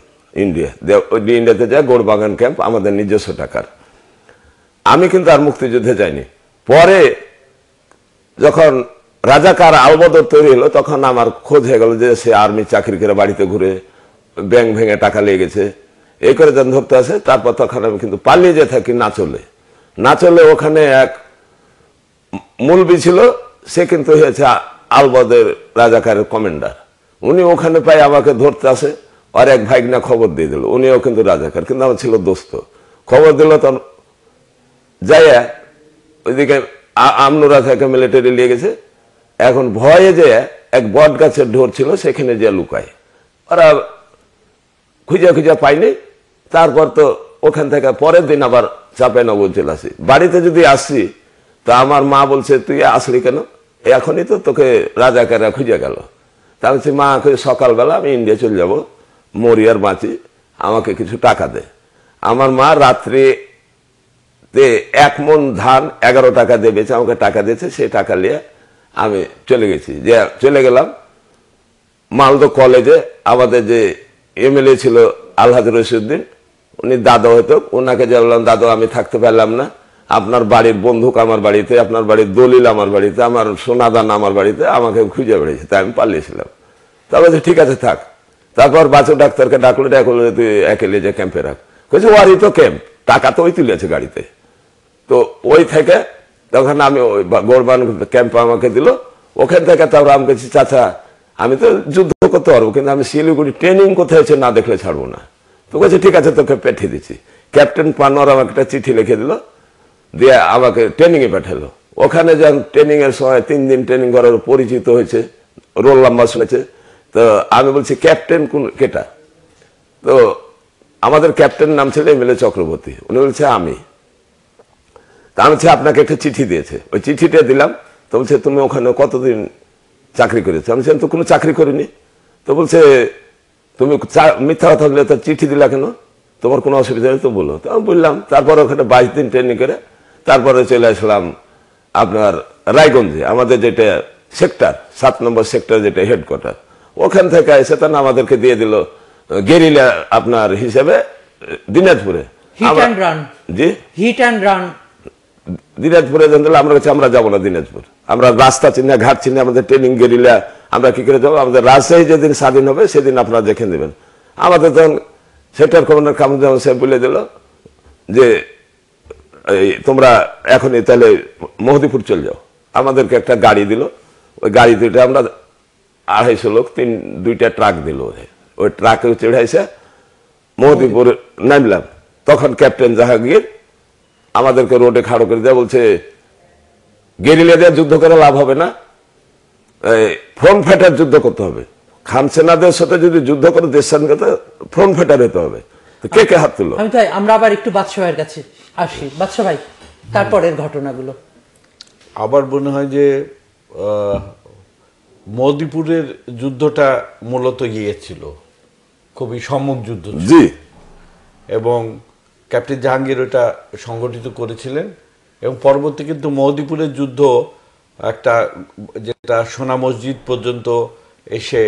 ইন্ডিয়াতে যায় গোড়বাগান ক্যাম্প, আমাদের নিজস্ব টাকার। আমি কিন্তু আর মুক্তিযুদ্ধে যাইনি। পরে যখন রাজাকার আলবদর তৈরি হলো, তখন আমার খোঁজ হয়ে গেল যে সে আর্মি চাকরি করে বাড়িতে ঘুরে ব্যাংক ভেঙে টাকা লেগে গেছে, এই করে যখন ধরতে আসে। তারপর তখন আমি কিন্তু পালিয়ে যেতে থাকি না চলে ওখানে এক মুলবি ছিল, সে কিন্তু হয়েছে আলবদের রাজাকারের কমান্ডার। উনি ওখানে পাই আমাকে ধরতে আসে, আর এক ভাইগনা খবর দিয়ে দিল, উনিও কিন্তু রাজাকার, কিন্তু আমার ছিল দোস্ত। খবর দিল, তখন যাইয়া ওইদিকে আমনুরা থেকে মিলিটারি নিয়ে গেছে। এখন ভয়ে যে এক বট গাছের ঢোর ছিল, সেখানে যে লুকায়, ওরা খুঁজা পাইনি। তারপর তো ওখান থেকে পরের দিন আবার চাঁপাইনবাবগঞ্জ চলে আসি। বাড়িতে যদি আসছি, তো আমার মা বলছে, তুই আসলি কেন? এখনই তো তোকে রাজাকাররা খুঁজে গেল। তা বলছি, মা সকালবেলা আমি ইন্ডিয়া চলে যাব, মরি আর বাঁচি, আমাকে কিছু টাকা দে। আমার মা রাত্রে 1 মণ ধান 11 টাকা দিয়ে বেচে আমাকে টাকা দিয়েছে। সেই টাকা নিয়ে আমি চলে গেলাম মালদা কলেজে। আমাদের যে এমএলএ ছিল আলহাজ রশিদুদ্দিন, উনি দাদা হয়তো, ওনাকে যে বললাম, দাদা আমি থাকতে পারলাম না, আপনার বাড়ির বন্দুক আমার বাড়িতে, আপনার বাড়ির দলিল আমার বাড়িতে, আমার সোনাদান আমার বাড়িতে, আমাকে খুঁজে বেড়েছে, তাই আমি পালিয়েছিলাম। তা বলছে ঠিক আছে থাক। তারপর বাচু ডাক্তারকে ডাকলো, তুই একেলে যে ক্যাম্পে রাখ। বলছে ওয়ারই তো ক্যাম্প, টাকা তো ওই তুলেছে গাড়িতে। তো ওই থেকে তখন আমি ওই গোরবান ক্যাম্প আমাকে দিল। ওখান থেকে তারপর আমি বলছি, চাচা আমি তো যুদ্ধ করতে পারবো, কিন্তু আমি শিলিগুড়ি ট্রেনিং কোথায় হচ্ছে না দেখলে ছাড়বো না। তো বলছে ঠিক আছে, তোকে পাঠিয়ে দিচ্ছি। ক্যাপ্টেন পানোয়ার আমাকে একটা চিঠি লিখে দিল, দিয়ে আমাকে ট্রেনিংয়ে পাঠালো। ওখানে যখন ট্রেনিং এর সময় 3 দিন ট্রেনিং করার পরিচিত হয়েছে, রোল নাম্বার শুনেছে। তো আমি বলছি, ক্যাপ্টেন কোন কেটা? তো আমাদের ক্যাপ্টেন নাম ছিল এমএলএ চক্রবর্তী। উনি বলছে আমি। তা আমি বলছি, আপনাকে একটা চিঠি দিয়েছে। ওই চিঠিটা দিলাম। তো বলছে, তুমি ওখানে কতদিন চাকরি করেছো? আমি তো কোনো চাকরি করিনি। তো বলছে, তুমি মিথ্যা কথা বললে, তো চিঠি দিলা কেন? তোমার কোনো অসুবিধা নেই তো বলো। তো আমি বললাম। তারপর ওখানে 22 দিন ট্রেনিং করে তারপরে চলে আসলাম আপনার রায়গঞ্জে, আমাদের যেটা সেক্টর 7 নম্বর সেক্টর, যেটা হেডকোয়ার্টার। ওখান থেকে এসে তখন আমাদেরকে দিয়ে দিল গেরিলা আপনার হিসেবে দিনাজপুরে। Hit and run. জি, হিট অ্যান্ড রান দিনাজপুরে জানলে আমরা কাছে আমরা যাবো না দিনাজপুর, আমরা রাস্তা চিনি না, ঘাট চিনি না, আমাদের ট্রেনিং গেরিলা, আমরা কি করে যাবো? আমাদের রাজশাহী যেদিন স্বাধীন হবে সেদিন আপনারা দেখে নেবেন। আমাদের তখন সেক্টর কমান্ডার কামরুজ্জামান সাহেব বলে দিল যে তোমরা এখনই তাহলে মেহেদীপুর চলে যাও। আমাদেরকে একটা গাড়ি দিল, ওই গাড়ি দুইটা আমরা 250 লোক, 2টা ট্রাক দিল, ওই ট্রাকে চড়াইছে মেহেদীপুর নামলাম। তখন ক্যাপ্টেন জাহাঙ্গীর আমাদেরকে রোডে খাড়ো করে দেয়, বলছে গেরিলা দিয়ে যুদ্ধ করে লাভ হবে না, ফ্রন্ট ফাইটার যুদ্ধ করতে হবে। খান সেনাদের সাথে যদি যুদ্ধ করে দেশ স্বাধীন করতে ফ্রন্ট ফাইটার হতে হবে। তো কে কে হাত তুললো? আমি তাই আমরা আবার একটু বাদশা ভাইয়ের কাছে আসি। বাদশা ভাই, তারপরের ঘটনাগুলো। আবার মনে হয় যে মেহেদীপুরের যুদ্ধটা মূলত গিয়েছিল খুবই সম্মুখ যুদ্ধ ছিল। জি, এবং ক্যাপ্টেন জাহাঙ্গীর ওটা সংগঠিত করেছিলেন এবং পরবর্তী কিন্তু মেহেদীপুরের যুদ্ধ একটা যেটা সোনা মসজিদ পর্যন্ত এসে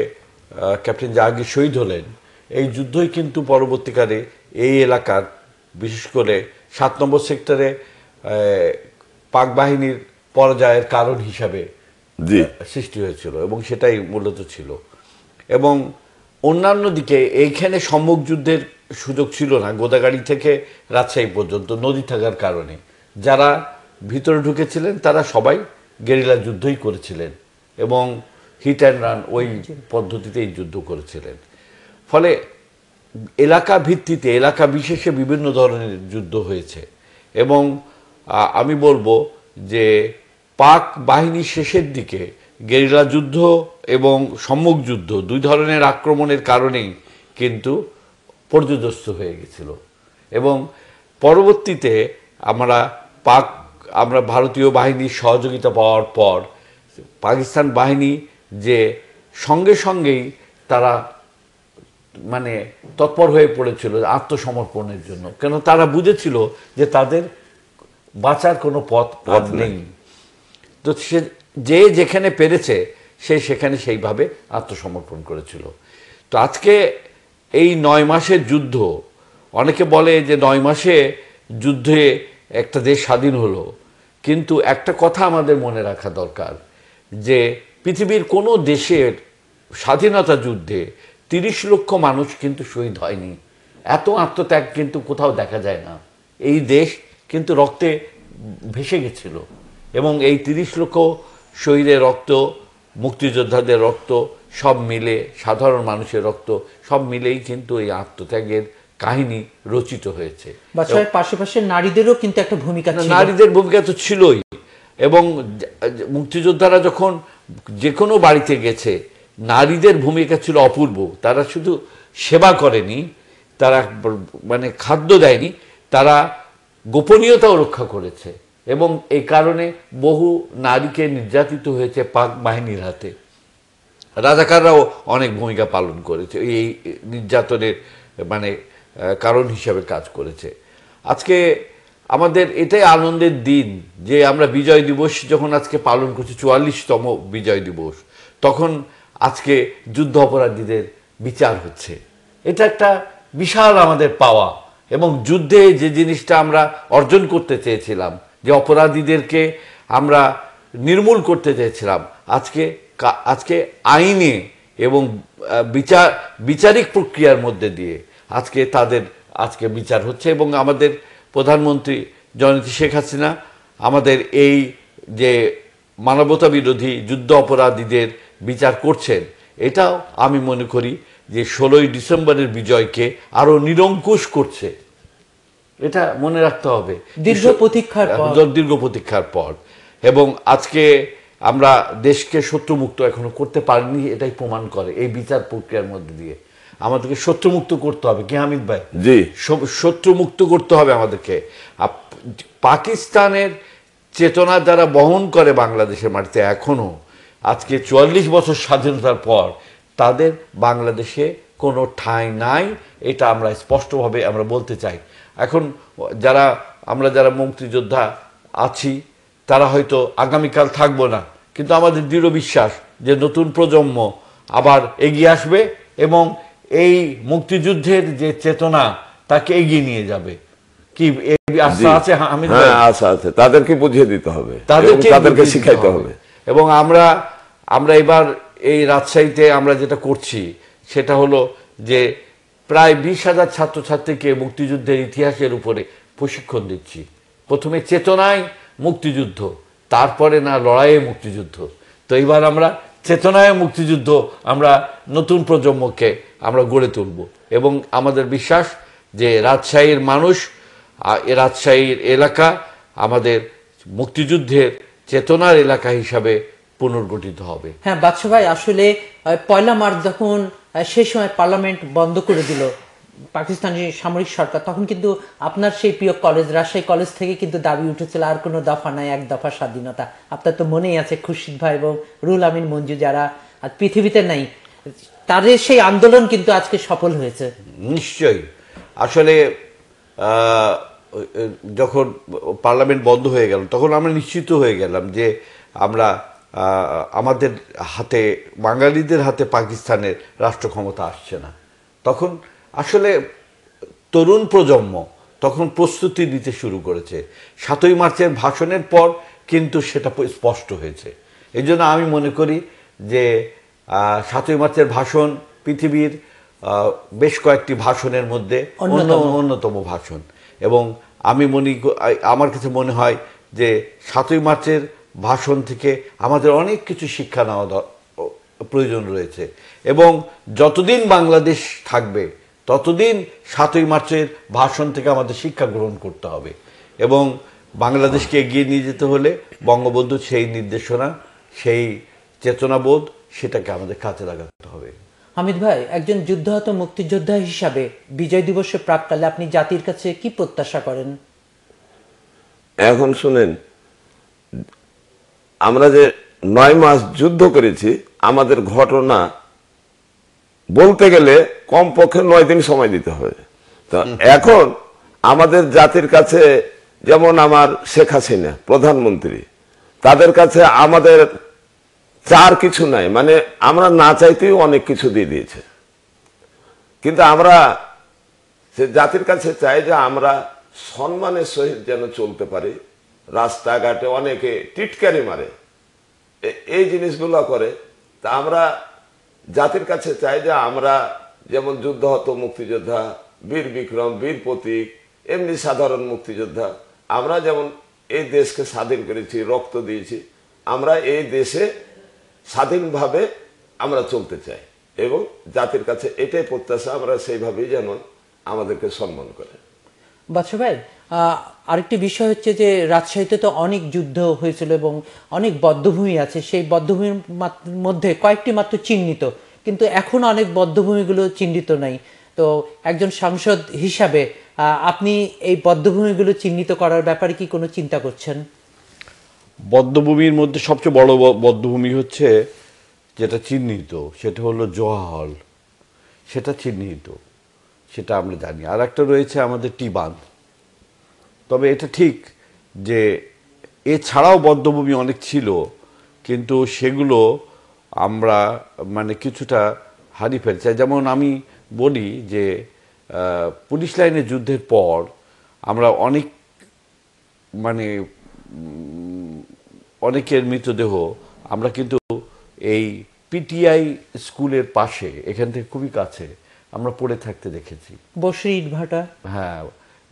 ক্যাপ্টেন জাহাঙ্গীর শহীদ হলেন, এই যুদ্ধই কিন্তু পরবর্তীকালে এই এলাকার বিশেষ করে 7 নম্বর সেক্টরে পাক বাহিনীর পরাজয়ের কারণ হিসাবে জি, সৃষ্টি হয়েছিল এবং সেটাই মূলত ছিল। এবং অন্যান্য দিকে এইখানে সম্মুখ যুদ্ধের সুযোগ ছিল না, গোদাগাড়ি থেকে রাজশাহী পর্যন্ত নদী থাকার কারণে যারা ভিতরে ঢুকেছিলেন তারা সবাই গেরিলা যুদ্ধই করেছিলেন এবং হিট অ্যান্ড রান ওই পদ্ধতিতেই যুদ্ধ করেছিলেন। ফলে এলাকা ভিত্তিতে এলাকা বিশেষে বিভিন্ন ধরনের যুদ্ধ হয়েছে এবং আমি বলবো যে পাক বাহিনী শেষের দিকে গেরিলা যুদ্ধ এবং সম্মুখ যুদ্ধ 2 ধরনের আক্রমণের কারণেই কিন্তু পর্যদস্ত হয়ে গেছিল এবং পরবর্তীতে আমরা ভারতীয় বাহিনীর সহযোগিতা পাওয়ার পর পাকিস্তান বাহিনী যে সঙ্গে সঙ্গেই তারা মানে তৎপর হয়ে পড়েছিল আত্মসমর্পণের জন্য, কেন তারা বুঝেছিল যে তাদের বাঁচার কোনো পথ নেই। তো সে যে যেখানে পেরেছে সে সেখানে সেইভাবে আত্মসমর্পণ করেছিল। তো আজকে এই 9 মাসের যুদ্ধ, অনেকে বলে যে 9 মাসে যুদ্ধে একটা দেশ স্বাধীন হলো, কিন্তু একটা কথা আমাদের মনে রাখা দরকার যে পৃথিবীর কোনো দেশের স্বাধীনতা যুদ্ধে 30 লক্ষ মানুষ কিন্তু শহীদ হয়নি। এত আত্মত্যাগ কিন্তু কোথাও দেখা যায় না। এই দেশ কিন্তু রক্তে ভেসে গেছিল এবং এই 30 লক্ষ শহীদের রক্ত, মুক্তিযোদ্ধাদের রক্ত সব মিলে, সাধারণ মানুষের রক্ত সব মিলেই কিন্তু এই আত্মত্যাগের কাহিনী রচিত হয়েছে। বাদশাহের পাশাপাশি নারীদেরও কিন্তু একটা ভূমিকা ছিল। নারীদের ভূমিকা তো ছিলই এবং মুক্তিযোদ্ধারা যখন যে কোনো বাড়িতে গেছে নারীদের ভূমিকা ছিল অপূর্ব। তারা শুধু সেবা করেনি, তারা মানে খাদ্য দেয়নি, তারা গোপনীয়তাও রক্ষা করেছে এবং এই কারণে বহু নারীকে নির্যাতিত হয়েছে পাক বাহিনীর হাতে। রাজাকাররাও অনেক ভূমিকা পালন করেছে, এই নির্যাতনের মানে কারণ হিসাবে কাজ করেছে। আজকে আমাদের এটাই আনন্দের দিন যে আমরা বিজয় দিবস যখন আজকে পালন করছি, 44তম বিজয় দিবস, তখন আজকে যুদ্ধ অপরাধীদের বিচার হচ্ছে। এটা একটা বিশাল আমাদের পাওয়া এবং যুদ্ধে যে জিনিসটা আমরা অর্জন করতে চেয়েছিলাম, যে অপরাধীদেরকে আমরা নির্মূল করতে চেয়েছিলাম, আজকে আইনে এবং বিচারিক প্রক্রিয়ার মধ্যে দিয়ে আজকে বিচার হচ্ছে এবং আমাদের প্রধানমন্ত্রী জননেত্রী শেখ হাসিনা আমাদের এই যে মানবতা বিরোধী যুদ্ধ অপরাধীদের বিচার করছেন, এটাও আমি মনে করি যে 16ই ডিসেম্বরের বিজয়কে আরো নিরঙ্কুশ করছে। এটা মনে রাখতে হবে দীর্ঘ প্রতীক্ষার পর। এবং আজকে আমরা দেশকে শত্রুমুক্ত এখনো করতে পারিনি, এটাই প্রমাণ করে এই বিচার প্রক্রিয়ার মধ্যে দিয়ে। আমাদেরকে শত্রুমুক্ত করতে হবে, কি হামিদ ভাই? জি, শত্রুমুক্ত করতে হবে আমাদেরকে। পাকিস্তানের চেতনা যারা বহন করে বাংলাদেশের মাটিতে এখনো, আজকে 44 বছর স্বাধীনতার পর তাদের বাংলাদেশে কোনো ঠাঁই নাই, এটা আমরা স্পষ্টভাবে আমরা বলতে চাই। এখন যারা মুক্তিযোদ্ধা আছি তারা হয়তো আগামীকাল থাকবো না, কিন্তু আমাদের দৃঢ় বিশ্বাস যে নতুন প্রজন্ম আবার এগিয়ে আসবে এবং এই মুক্তিযুদ্ধের যে চেতনা তাকে এগিয়ে নিয়ে যাবে। কি এই আস্থা আছে হামিদ ভাই? হ্যাঁ, আশা আছে, তাদেরকে বুঝিয়ে দিতে হবে, তাদেরকে তাদেরকে বুঝিয়ে শিখাইতে দিতে হবে। এবং আমরা এবার এই রাজশাহীতে আমরা যেটা করছি সেটা হলো যে প্রায় 20,000 ছাত্রছাত্রীকে মুক্তিযুদ্ধের ইতিহাসের উপরে প্রশিক্ষণ দিচ্ছি। প্রথমে চেতনায় মুক্তিযুদ্ধ, তারপরে না লড়াইয়ে মুক্তিযুদ্ধ। তো এইবার আমরা চেতনায় মুক্তিযুদ্ধ আমরা নতুন প্রজন্মকে আমরা গড়ে তুলব এবং আমাদের বিশ্বাস যে রাজশাহীর মানুষ, রাজশাহীর এলাকা আমাদের মুক্তিযুদ্ধের চেতনার এলাকা হিসাবে পুনর্গঠিত হবে। হ্যাঁ বাদশা ভাই, আসলে 1 মার্চ যখন সেই সময় পার্লামেন্ট বন্ধ করে দিল পাকিস্তানি সামরিক সরকার, তখন কিন্তু আপনার সেই প্রিয় কলেজ রাজশাহী কলেজ থেকে কিন্তু দাবি উঠেছিল আর কোনো দফা নাই, এক দফা স্বাধীনতা। আপনার তো মনেই আছে খুরশিদ ভাই এবং রুহুল আমিন মঞ্জু যারা আর পৃথিবীতে নাই, তাদের সেই আন্দোলন কিন্তু আজকে সফল হয়েছে। নিশ্চয়ই। আসলে যখন পার্লামেন্ট বন্ধ হয়ে গেল তখন আমরা নিশ্চিত হয়ে গেলাম যে আমরা আমাদের হাতে, বাঙালিদের হাতে পাকিস্তানের রাষ্ট্র ক্ষমতা আসছে না। তখন আসলে তরুণ প্রজন্ম তখন প্রস্তুতি নিতে শুরু করেছে। 7ই মার্চের ভাষণের পর কিন্তু সেটা স্পষ্ট হয়েছে। এই জন্য আমি মনে করি যে 7ই মার্চের ভাষণ পৃথিবীর বেশ কয়েকটি ভাষণের মধ্যে অন্যতম ভাষণ। এবং আমার কাছে মনে হয় যে 7ই মার্চের ভাষণ থেকে আমাদের অনেক কিছু শিক্ষা নেওয়া প্রয়োজন রয়েছে। এবং যতদিন বাংলাদেশ থাকবে ততদিন 7ই মার্চের ভাষণ থেকে আমাদের শিক্ষা গ্রহণ করতে হবে এবং বাংলাদেশকে এগিয়ে নিয়ে যেতে হলে বঙ্গবন্ধুর সেই নির্দেশনা, সেই চেতনাবোধ, সেটাকে আমাদের কাজে লাগাতে হবে। হামিদ ভাই, একজন যুদ্ধাহত মুক্তিযোদ্ধা হিসাবে বিজয় দিবসের প্রাক্কালে আপনি জাতির কাছে কি প্রত্যাশা করেন? এখন শুনেন, আমরা যে 9 মাস যুদ্ধ করেছি, আমাদের ঘটনা বলতে গেলে কমপক্ষে 9 দিন সময় দিতে হবে। তো এখন আমাদের জাতির কাছে, যেমন আমার শেখ হাসিনা প্রধানমন্ত্রী, তাদের কাছে আমাদের চার কিছু নাই, মানে আমরা না চাইতেই অনেক কিছু দিয়ে দিয়েছে। কিন্তু আমরা সে জাতির কাছে চাই যে আমরা সম্মানের সহিত যেন চলতে পারি। রাস্তাঘাটে অনেকে টিটকারি মারে, এই জিনিসগুলো করে। তা আমরা জাতির কাছে চাই যে আমরা যেমন যুদ্ধহত মুক্তিযোদ্ধা, বীর বিক্রম, বীর প্রতীক, এমনি সাধারণ মুক্তিযোদ্ধা, আমরা যেমন এই দেশকে স্বাধীন করেছি, রক্ত দিয়েছি, আমরা এই দেশে স্বাধীনভাবে আমরা চলতে চাই এবং জাতির কাছে এটাই প্রত্যাশা, আমরা সেইভাবেই যেন আমাদেরকে সম্মান করে। বাদশা ভাই, আরেকটি বিষয় হচ্ছে যে রাজশাহীতে তো অনেক যুদ্ধ হয়েছিল এবং অনেক বধ্যভূমি আছে, সেই বধ্যভূমির মধ্যে কয়েকটি মাত্র চিহ্নিত, কিন্তু এখন অনেক বধ্যভূমিগুলো চিহ্নিত নাই। তো একজন সাংসদ হিসাবে আপনি এই বধ্যভূমিগুলো চিহ্নিত করার ব্যাপারে কি কোনো চিন্তা করছেন? বধ্যভূমির মধ্যে সবচেয়ে বড় বধ্যভূমি হচ্ছে যেটা চিহ্নিত, সেটা হলো জোহা হল, সেটা চিহ্নিত, সেটা আমরা জানি। আর একটা রয়েছে আমাদের টি বাঁধ। তবে এটা ঠিক যে এছাড়াও বধ্যভূমি অনেক ছিল, কিন্তু সেগুলো আমরা মানে কিছুটা হারিয়ে ফেলছি। যেমন আমি বলি যে পুলিশ লাইনের যুদ্ধের পর আমরা অনেকের মৃতদেহ আমরা কিন্তু এই পিটিআই স্কুলের পাশে, এখান থেকে খুবই কাছে, আমরা পড়ে থাকতে দেখেছি। বসরি ইটভাটা, হ্যাঁ,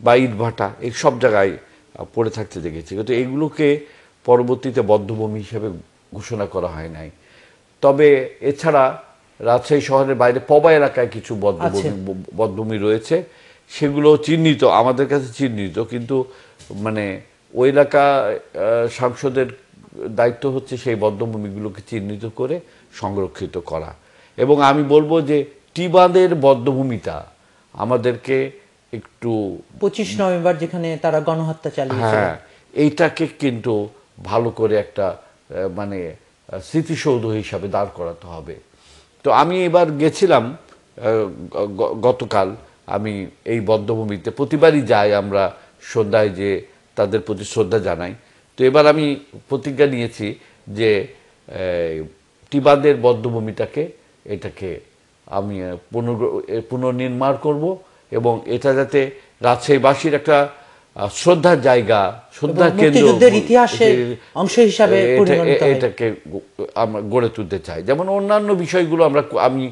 বা ইটভাটা, এই সব জায়গায় পড়ে থাকতে দেখেছি। কিন্তু এইগুলোকে পরবর্তীতে বধ্যভূমি হিসেবে ঘোষণা করা হয় নাই। তবে এছাড়া রাজশাহী শহরের বাইরে পবা এলাকায় কিছু বধ্যভূমি রয়েছে, সেগুলো চিহ্নিত, আমাদের কাছে চিহ্নিত, কিন্তু মানে ওই এলাকা সাংসদের দায়িত্ব হচ্ছে সেই বধ্যভূমিগুলোকে চিহ্নিত করে সংরক্ষিত করা। এবং আমি বলবো যে টিবাঁধের বধ্যভূমিটা আমাদেরকে একটু 25 নভেম্বর যেখানে তারা গণহত্যা চালিয়েছে, হ্যাঁ, এইটাকে কিন্তু ভালো করে একটা মানে স্মৃতিসৌধ হিসাবে দাঁড় করাতে হবে। তো আমি এবার গেছিলাম গতকাল, আমি এই বধ্যভূমিতে প্রতিবারই যাই আমরা সন্ধ্যায়, যে তাদের প্রতি শ্রদ্ধা জানাই। তো এবার আমি প্রতিজ্ঞা নিয়েছি যে টিবাঁধের বধ্যভূমিটাকে আমি পুনর্নির্মাণ করব এবং এটা যাতে রাজশাহীবাসীর একটা শ্রদ্ধার জায়গা, শ্রদ্ধার কেন্দ্র, মুক্তিযুদ্ধের ইতিহাসের অংশ হিসাবে পরিগণিত হয়। এটাকে আমরা গড়ে তুলতে চাই। যেমন অন্যান্য বিষয়গুলো আমি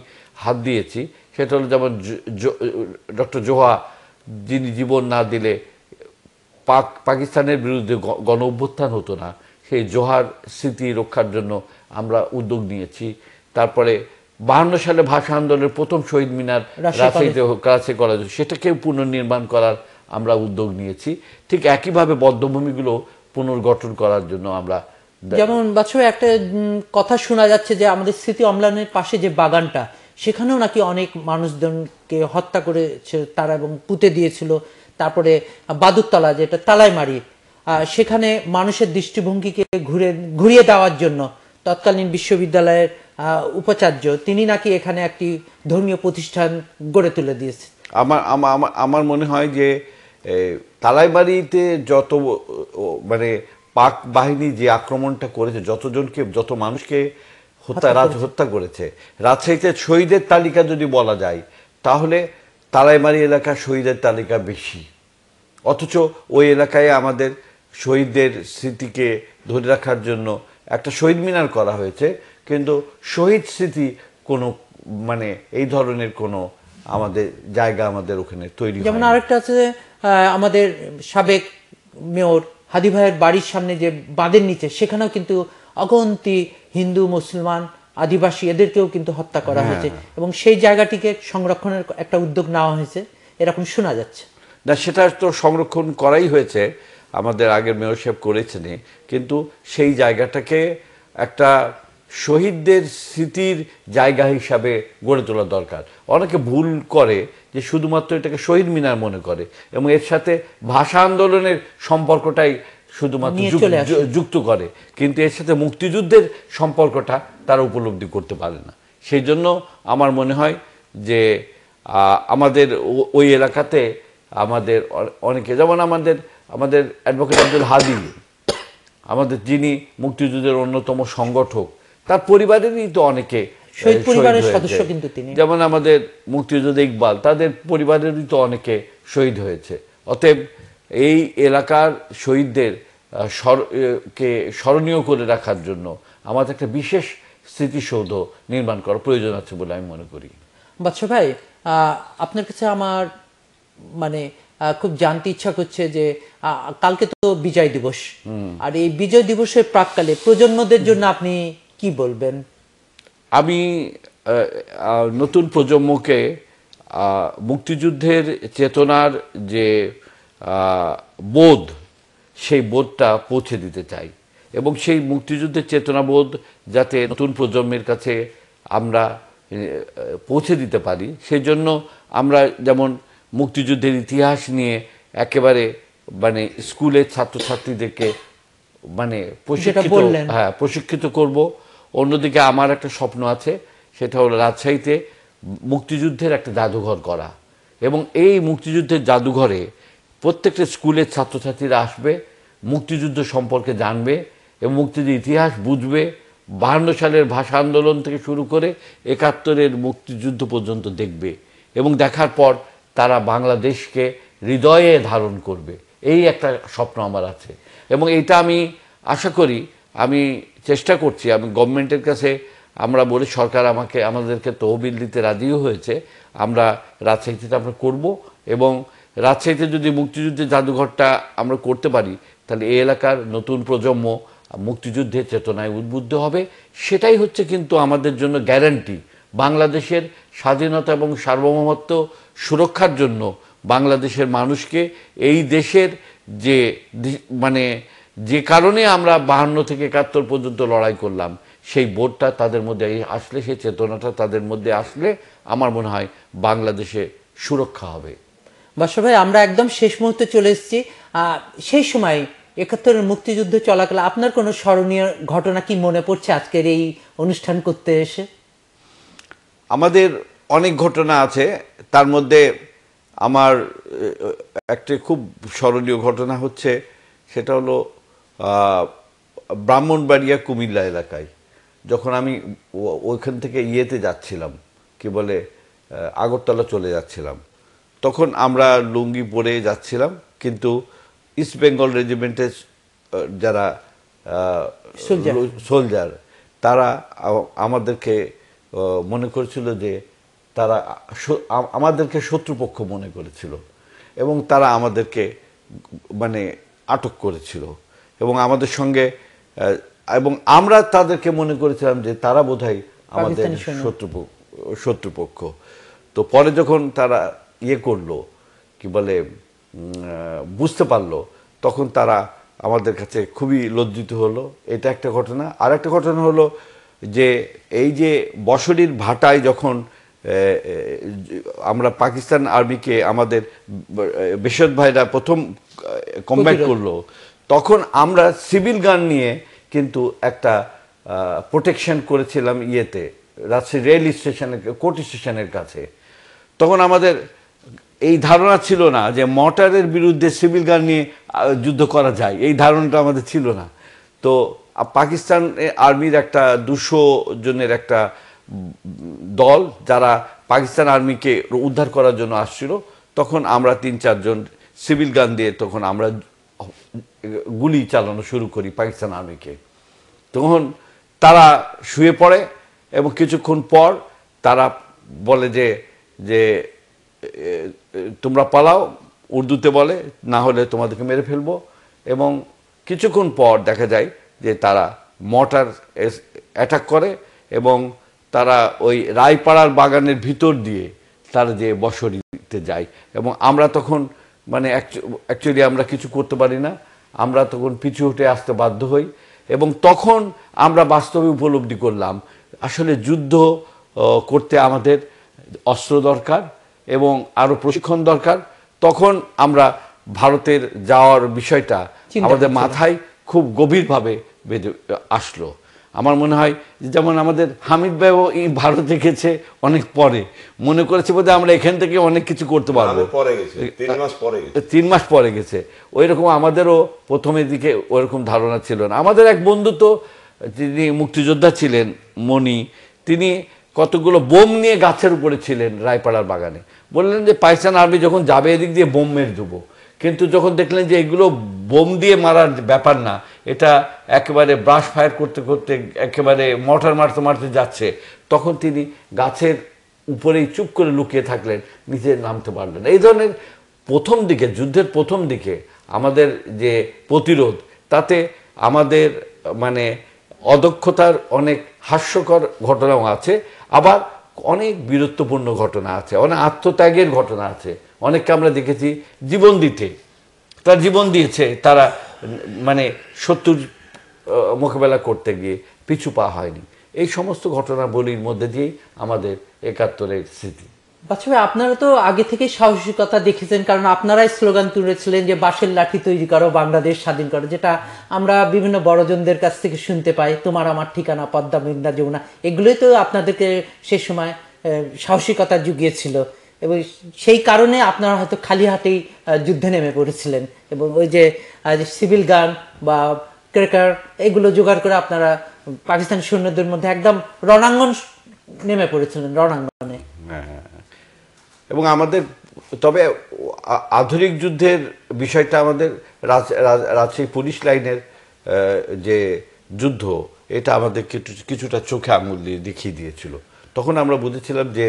হাত দিয়েছি, সেটা হলো যেমন ডক্টর জোহা, যিনি জীবন না দিলে পাকিস্তানের বিরুদ্ধে গণ অভ্যুত্থান হতো না, সেই জোহার স্মৃতি রক্ষার জন্য আমরা উদ্যোগ নিয়েছি। তারপরে 52 সালে ভাষা আন্দোলনের প্রথম শহীদ মিনার রাজশাহীতে করা যায়, সেটাকে পুনর্নির্মাণ করার আমরা উদ্যোগ নিয়েছি। ঠিক একইভাবে বদ্ধভূমিগুলো পুনর্গঠন করার জন্য আমরা, যেমন বাচ্চা একটা কথা শোনা যাচ্ছে যে আমাদের স্মৃতি অম্লানের পাশে যে বাগানটা, সেখানেও নাকি অনেক মানুষজনকে হত্যা করেছে তারা এবং পুঁতে দিয়েছিল। তারপরে বাদুরতলা, যেটা তালাইমারি, সেখানে মানুষের দৃষ্টিভঙ্গিকে ঘুরিয়ে দেওয়ার জন্য তৎকালীন বিশ্ববিদ্যালয়ের উপাচার্য তিনি নাকি এখানে একটি ধর্মীয় প্রতিষ্ঠান গড়ে তুলে দিয়েছে। আমার মনে হয় যে তালাইমারিতে যত মানে পাক বাহিনী যে আক্রমণটা করেছে, যত মানুষকে হত্যা করেছে, রাজশাহীতে শহীদের তালিকা যদি বলা যায় তাহলে তালাইমারি এলাকার শহীদের তালিকা বেশি। অথচ ওই এলাকায় আমাদের শহীদদের স্মৃতিকে ধরে রাখার জন্য একটা শহীদ মিনার করা হয়েছে, কিন্তু শহীদ স্মৃতি কোনো মানে এই ধরনের কোনো আমাদের জায়গা আমাদের ওখানে তৈরি হয়। যেমন আরেকটা আছে আমাদের সাবেক মেয়র হাদি ভাইয়ের বাড়ির সামনে যে বাঁধের নিচে, সেখানেও কিন্তু অগন্তি হিন্দু, মুসলমান, আদিবাসী এদেরকেও কিন্তু হত্যা করা হয়েছে এবং সেই জায়গাটিকে সংরক্ষণের একটা উদ্যোগ নেওয়া হয়েছে এরকম শোনা যাচ্ছে। না, সেটা তো সংরক্ষণ করাই হয়েছে, আমাদের আগের মেয়র সাহেব করেছেন, কিন্তু সেই জায়গাটাকে একটা শহীদদের স্মৃতির জায়গা হিসাবে গড়ে তোলা দরকার। অনেকে ভুল করে যে শুধুমাত্র এটাকে শহীদ মিনার মনে করে এবং এর সাথে ভাষা আন্দোলনের সম্পর্কটাই শুধুমাত্র যুক্ত করে, কিন্তু এর সাথে মুক্তিযুদ্ধের সম্পর্কটা তারা উপলব্ধি করতে পারে না। সেই জন্য আমার মনে হয় যে আমাদের ওই এলাকাতে আমাদের অনেকে, যেমন আমাদের অ্যাডভোকেট আব্দুল হাদি, আমাদের যিনি মুক্তিযুদ্ধের অন্যতম সংগঠক, তার পরিবারেরই তো অনেকে শহীদ পরিবারের সদস্য, কিন্তু তিনি, যেমন আমাদের মুক্তিযোদ্ধা ইকবাল, তাদের পরিবারেরই তো অনেকে শহীদ হয়েছে। অতএব এই এলাকার শহীদদের কে স্মরণীয় করে রাখার জন্য আমাদের একটা বিশেষ স্মৃতিসৌধ নির্মাণ করার প্রয়োজন আছে বলে আমি মনে করি। বাদশা ভাই, আপনার কাছে আমার মানে খুব জানতে ইচ্ছা করছে যে কালকে তো বিজয় দিবস, আর এই বিজয় দিবসের প্রাককালে প্রজন্মদের জন্য আপনি কি বলবেন? আমি নতুন প্রজন্মকে মুক্তিযুদ্ধের চেতনার যে বোধ, সেই বোধটা পৌঁছে দিতে চাই এবং সেই মুক্তিযুদ্ধের চেতনাবোধ যাতে নতুন প্রজন্মের কাছে আমরা পৌঁছে দিতে পারি, সেই জন্য আমরা যেমন মুক্তিযুদ্ধের ইতিহাস নিয়ে একেবারে মানে স্কুলের ছাত্রছাত্রীদেরকে মানে প্রশিক্ষিত করব। অন্যদিকে আমার একটা স্বপ্ন আছে, সেটা হলো রাজশাহীতে মুক্তিযুদ্ধের একটা জাদুঘর করা এবং এই মুক্তিযুদ্ধের জাদুঘরে প্রত্যেকটা স্কুলের ছাত্রছাত্রীরা আসবে, মুক্তিযুদ্ধ সম্পর্কে জানবে এবং মুক্তিযুদ্ধের ইতিহাস বুঝবে। 52 সালের ভাষা আন্দোলন থেকে শুরু করে 71-এর মুক্তিযুদ্ধ পর্যন্ত দেখবে এবং দেখার পর তারা বাংলাদেশকে হৃদয়ে ধারণ করবে। এই একটা স্বপ্ন আমার আছে এবং এইটা আমি আশা করি, আমি চেষ্টা করছি, আমি গভর্নমেন্টের কাছে আমরা বলি, সরকার আমাদেরকে তহবিল দিতে রাজিও হয়েছে, আমরা রাজশাহীতে আমরা করব এবং রাজশাহীতে যদি মুক্তিযুদ্ধের জাদুঘরটা আমরা করতে পারি তাহলে এই এলাকার নতুন প্রজন্ম মুক্তিযুদ্ধের চেতনায় উদ্বুদ্ধ হবে। সেটাই হচ্ছে কিন্তু আমাদের জন্য গ্যারান্টি বাংলাদেশের স্বাধীনতা এবং সার্বভৌমত্ব সুরক্ষার জন্য। বাংলাদেশের মানুষকে এই দেশের যে মানে যে কারণে আমরা 52 থেকে 71 পর্যন্ত লড়াই করলাম, সেই বোধটা তাদের মধ্যে আসলে, সেই চেতনাটা তাদের মধ্যে আসলে আমার মনে হয় বাংলাদেশে সুরক্ষা হবে। বাদশা ভাই, আমরা একদম শেষ মুহূর্তে চলে এসেছি। সেই সময় 71-এর মুক্তিযুদ্ধ চলাকালে আপনার কোনো স্মরণীয় ঘটনা কি মনে পড়ছে আজকের এই অনুষ্ঠান করতে এসে? আমাদের অনেক ঘটনা আছে, তার মধ্যে আমার একটা খুব স্মরণীয় ঘটনা হচ্ছে, সেটা হলো ব্রাহ্মণবাড়িয়া কুমিল্লা এলাকায় যখন আমি ওইখান থেকে ইয়েতে যাচ্ছিলাম, কি বলে আগরতলা চলে যাচ্ছিলাম, তখন আমরা লুঙ্গি পরে যাচ্ছিলাম, কিন্তু ইস্ট বেঙ্গল রেজিমেন্টের যারা সোলজার, তারা আমাদেরকে মনে করেছিল যে তারা আমাদেরকে শত্রুপক্ষ মনে করেছিল এবং তারা আমাদেরকে মানে আটক করেছিল এবং আমাদের সঙ্গে, এবং আমরা তাদেরকে মনে করেছিলাম যে তারা বোধহয় আমাদের শত্রুপক্ষ। তো পরে যখন তারা করলো কি বলে বুঝতে পারলো, তখন তারা আমাদের কাছে খুবই লজ্জিত হলো। এটা একটা ঘটনা। আর একটা ঘটনা হলো যে এই যে বসরির ভাটায় যখন আমরা পাকিস্তান আর্মিকে আমাদের বেশরত ভাইরা প্রথম কমব্যাট করলো, তখন আমরা সিভিল গান নিয়ে কিন্তু একটা প্রোটেকশন করেছিলাম রাজশাহী রেল স্টেশনের কোর্ট স্টেশনের কাছে। তখন আমাদের এই ধারণা ছিল না যে মর্টারের বিরুদ্ধে সিভিল গান নিয়ে যুদ্ধ করা যায়, এই ধারণাটা আমাদের ছিল না। তো পাকিস্তান আর্মির একটা 200 জনের একটা দল যারা পাকিস্তান আর্মিকে উদ্ধার করার জন্য আসছিল, তখন আমরা 3-4 জন সিভিল গান দিয়ে তখন আমরা গুলি চালানো শুরু করি পাকিস্তান আর্মিকে। তখন তারা শুয়ে পড়ে এবং কিছুক্ষণ পর তারা বলে যে তোমরা পালাও, উর্দুতে বলে, না হলে তোমাদেরকে মেরে ফেলবো। এবং কিছুক্ষণ পর দেখা যায় যে তারা মর্টার অ্যাটাক করে এবং তারা ওই রায়পাড়ার বাগানের ভিতর দিয়ে তারা যে বসরিতে যায় এবং আমরা তখন মানে অ্যাকচুয়ালি আমরা কিছু করতে পারি না, আমরা তখন পিছু হটে আসতে বাধ্য হই। এবং তখন আমরা বাস্তবে উপলব্ধি করলাম আসলে যুদ্ধ করতে আমাদের অস্ত্র দরকার এবং আরো প্রশিক্ষণ দরকার। তখন আমরা ভারতের যাওয়ার বিষয়টা আমাদের মাথায় খুব গভীরভাবে বেঁধে আসলো। আমার মনে হয় যেমন আমাদের হামিদ ভাইও এই ভারতে গেছে অনেক পরে, মনে করেছে বোধহয় আমরা এখান থেকে অনেক কিছু করতে পারবো, 3 মাস পরে গেছে। ওই রকম আমাদেরও প্রথমের দিকে ওইরকম ধারণা ছিল না। আমাদের এক বন্ধু তো যিনি মুক্তিযোদ্ধা ছিলেন মণি, তিনি কতগুলো বোম নিয়ে গাছের উপরে ছিলেন রায়পাড়ার বাগানে, বললেন যে পাকিস্তান আর্মি যখন যাবে এদিক দিয়ে বোম মেরে দেবো। কিন্তু যখন দেখলেন যে এগুলো বোম দিয়ে মারার ব্যাপার না, এটা একেবারে ব্রাশ ফায়ার করতে করতে একেবারে মর্টার মারতে মারতে যাচ্ছে, তখন তিনি গাছের উপরেই চুপ করে লুকিয়ে থাকলেন, নিচে নামতে পারলেন। এই ধরনের প্রথম দিকে, যুদ্ধের প্রথম দিকে আমাদের যে প্রতিরোধ, তাতে আমাদের মানে অদক্ষতার অনেক হাস্যকর ঘটনাও আছে, আবার অনেক বীরত্বপূর্ণ ঘটনা আছে, অনেক আত্মত্যাগের ঘটনা আছে। অনেককে আমরা দেখেছি জীবন দিতে, তারা জীবন দিয়েছে, তারা মানে শত্রুর মোকাবেলা করতে গিয়ে পিছু পা হয়নি। এই সমস্ত ঘটনাবলীর মধ্যে দিয়েই আমাদের 71-এর স্মৃতি। বাচ্চা ভাই, আপনারা তো আগে থেকে সাহসিকতা দেখেছেন, কারণ আপনারাই স্লোগান তুলেছিলেন যে বাঁশের লাঠি তৈরি করো, বাংলাদেশ স্বাধীন করো, যেটা আমরা বিভিন্ন বড়জনদের কাছ থেকে শুনতে পাই, তোমার আমার ঠিকানা, পদ্মা, মেঘনা, যমুনা, এগুলোই তো আপনাদেরকে সে সময় সাহসিকতা জুগিয়েছিল। এবং সেই কারণে আপনারা হয়তো খালি হাতেই যুদ্ধে নেমে পড়েছিলেন এবং ওই যে সিভিল গান বা ক্রেকার এগুলো জোগাড় করে আপনারা পাকিস্তানি সৈন্যদের মধ্যে একদম রণাঙ্গন নেমে পড়েছিলেন, রণাঙ্গনে। এবং আমাদের তবে আধুনিক যুদ্ধের বিষয়টা আমাদের রাজশাহী পুলিশ লাইনের যে যুদ্ধ, এটা আমাদের কিছুটা চোখে আঙুল দিয়ে দেখিয়ে দিয়েছিল। তখন আমরা বুঝেছিলাম যে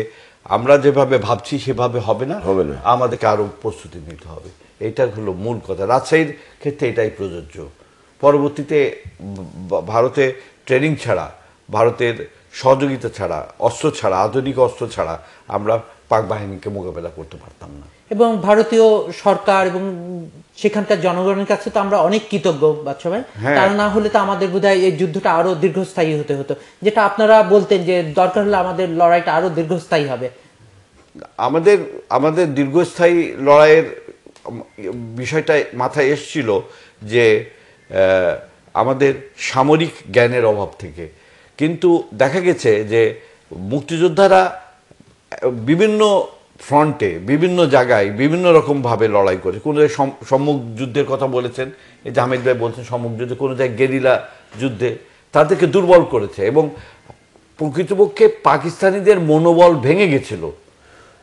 আমরা যেভাবে ভাবছি সেভাবে হবে না, আমাদেরকে আরো প্রস্তুতি নিতে হবে। এটা হলো মূল কথা। রাজশাহীর ক্ষেত্রে এটাই প্রযোজ্য। পরবর্তীতে ভারতে ট্রেনিং ছাড়া, ভারতের সহযোগিতা ছাড়া, অস্ত্র ছাড়া, আধুনিক অস্ত্র ছাড়া আমরা পাক বাহিনীকে মোকাবেলা করতে পারতাম না। এবং ভারতীয় সরকার এবং সেখানকার জনগণের কাছে তো আমরা অনেক কৃতজ্ঞ বাচ্চা ভাই, তারা না হলে তো আমাদের বোধহয় এই যুদ্ধটা আরো দীর্ঘস্থায়ী হতে হতো, যেটা আপনারা বলতেন যে দরকার হলে আমাদের লড়াইটা আরো দীর্ঘস্থায়ী হবে। আমাদের দীর্ঘস্থায়ী লড়াইয়ের বিষয়টা মাথায় এসেছিল যে আমাদের সামরিক জ্ঞানের অভাব থেকে। কিন্তু দেখা গেছে যে মুক্তিযোদ্ধারা বিভিন্ন ফ্রন্টে, বিভিন্ন জায়গায় বিভিন্ন রকমভাবে লড়াই করে। কোনো জায়গায় সম্মুখ যুদ্ধের কথা বলেছেন, এই যে হামিদ ভাই বলছেন সম্মুখ যুদ্ধে, কোনো জায়গায় গেরিলা যুদ্ধে তাদেরকে দুর্বল করেছে এবং প্রকৃতপক্ষে পাকিস্তানিদের মনোবল ভেঙে গেছিল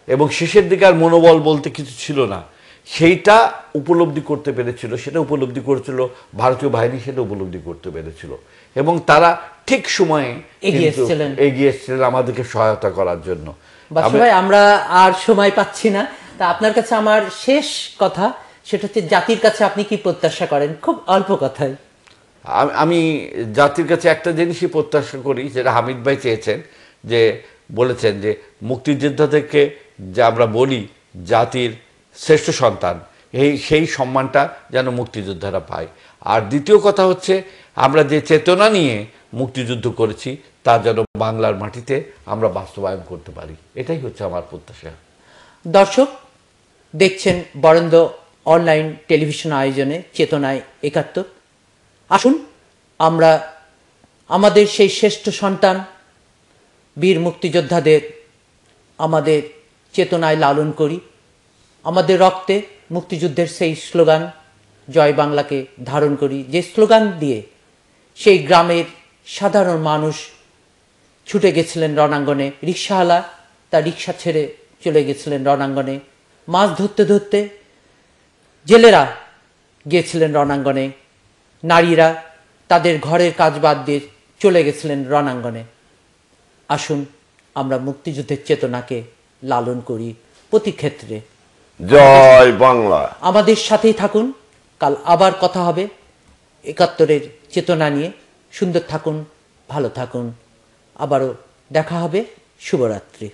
এবং শেষের দিকে আর মনোবল বলতে কিছু ছিল না। সেইটা উপলব্ধি করতে পেরেছিল, সেটা উপলব্ধি করেছিল ভারতীয় বাহিনী, সেটা উপলব্ধি করতে পেরেছিল এবং তারা ঠিক সময়ে এগিয়ে কিন্তু এসেছিলেন। এগিয়ে এসেছিলেন আমাদেরকে সহায়তা করার জন্য। বাদশা ভাই, আমরা আর সময় পাচ্ছি না, তা আপনার কাছে আমার শেষ কথা, সেটা হচ্ছে জাতির কাছে আপনি কি প্রত্যাশা করেন, খুব অল্প কথায়। আমি জাতির কাছে একটা জিনিসই প্রত্যাশা করি, যেটা হামিদ ভাই চেয়েছেন, যে বলেছেন যে মুক্তিযোদ্ধাদেরকে যে আমরা বলি জাতির শ্রেষ্ঠ সন্তান, সেই সম্মানটা যেন মুক্তিযোদ্ধারা পায়। আর দ্বিতীয় কথা হচ্ছে, আমরা যে চেতনা নিয়ে মুক্তিযুদ্ধ করেছি তা যেন বাংলার মাটিতে আমরা বাস্তবায়ন করতে পারি, এটাই হচ্ছে আমার প্রত্যাশা। দর্শক দেখছেন বরেন্দ্র অনলাইন টেলিভিশন আয়োজনে চেতনায় ৭১। আসুন আমরা আমাদের সেই শ্রেষ্ঠ সন্তান বীর মুক্তিযোদ্ধাদের আমাদের চেতনায় লালন করি, আমাদের রক্তে মুক্তিযুদ্ধের সেই স্লোগান জয় বাংলাকে ধারণ করি, যে স্লোগান দিয়ে সেই গ্রামের সাধারণ মানুষ ছুটে গেছিলেন রণাঙ্গনে। রিকশাওয়ালা তার রিকশা ছেড়ে চলে গেছিলেন রণাঙ্গনে, মাছ ধরতে ধরতে জেলেরা গিয়েছিলেন রণাঙ্গনে, নারীরা তাদের ঘরের কাজ বাদ দিয়ে চলে গেছিলেন রণাঙ্গনে। আসুন আমরা মুক্তিযুদ্ধের চেতনাকে লালন করি প্রতি ক্ষেত্রে। জয় বাংলা। আমাদের সাথেই থাকুন, কাল আবার কথা হবে ৭১-এর চেতনা নিয়ে। সুন্দর থাকুন, ভালো থাকুন, আবারও দেখা হবে। শুভরাত্রি।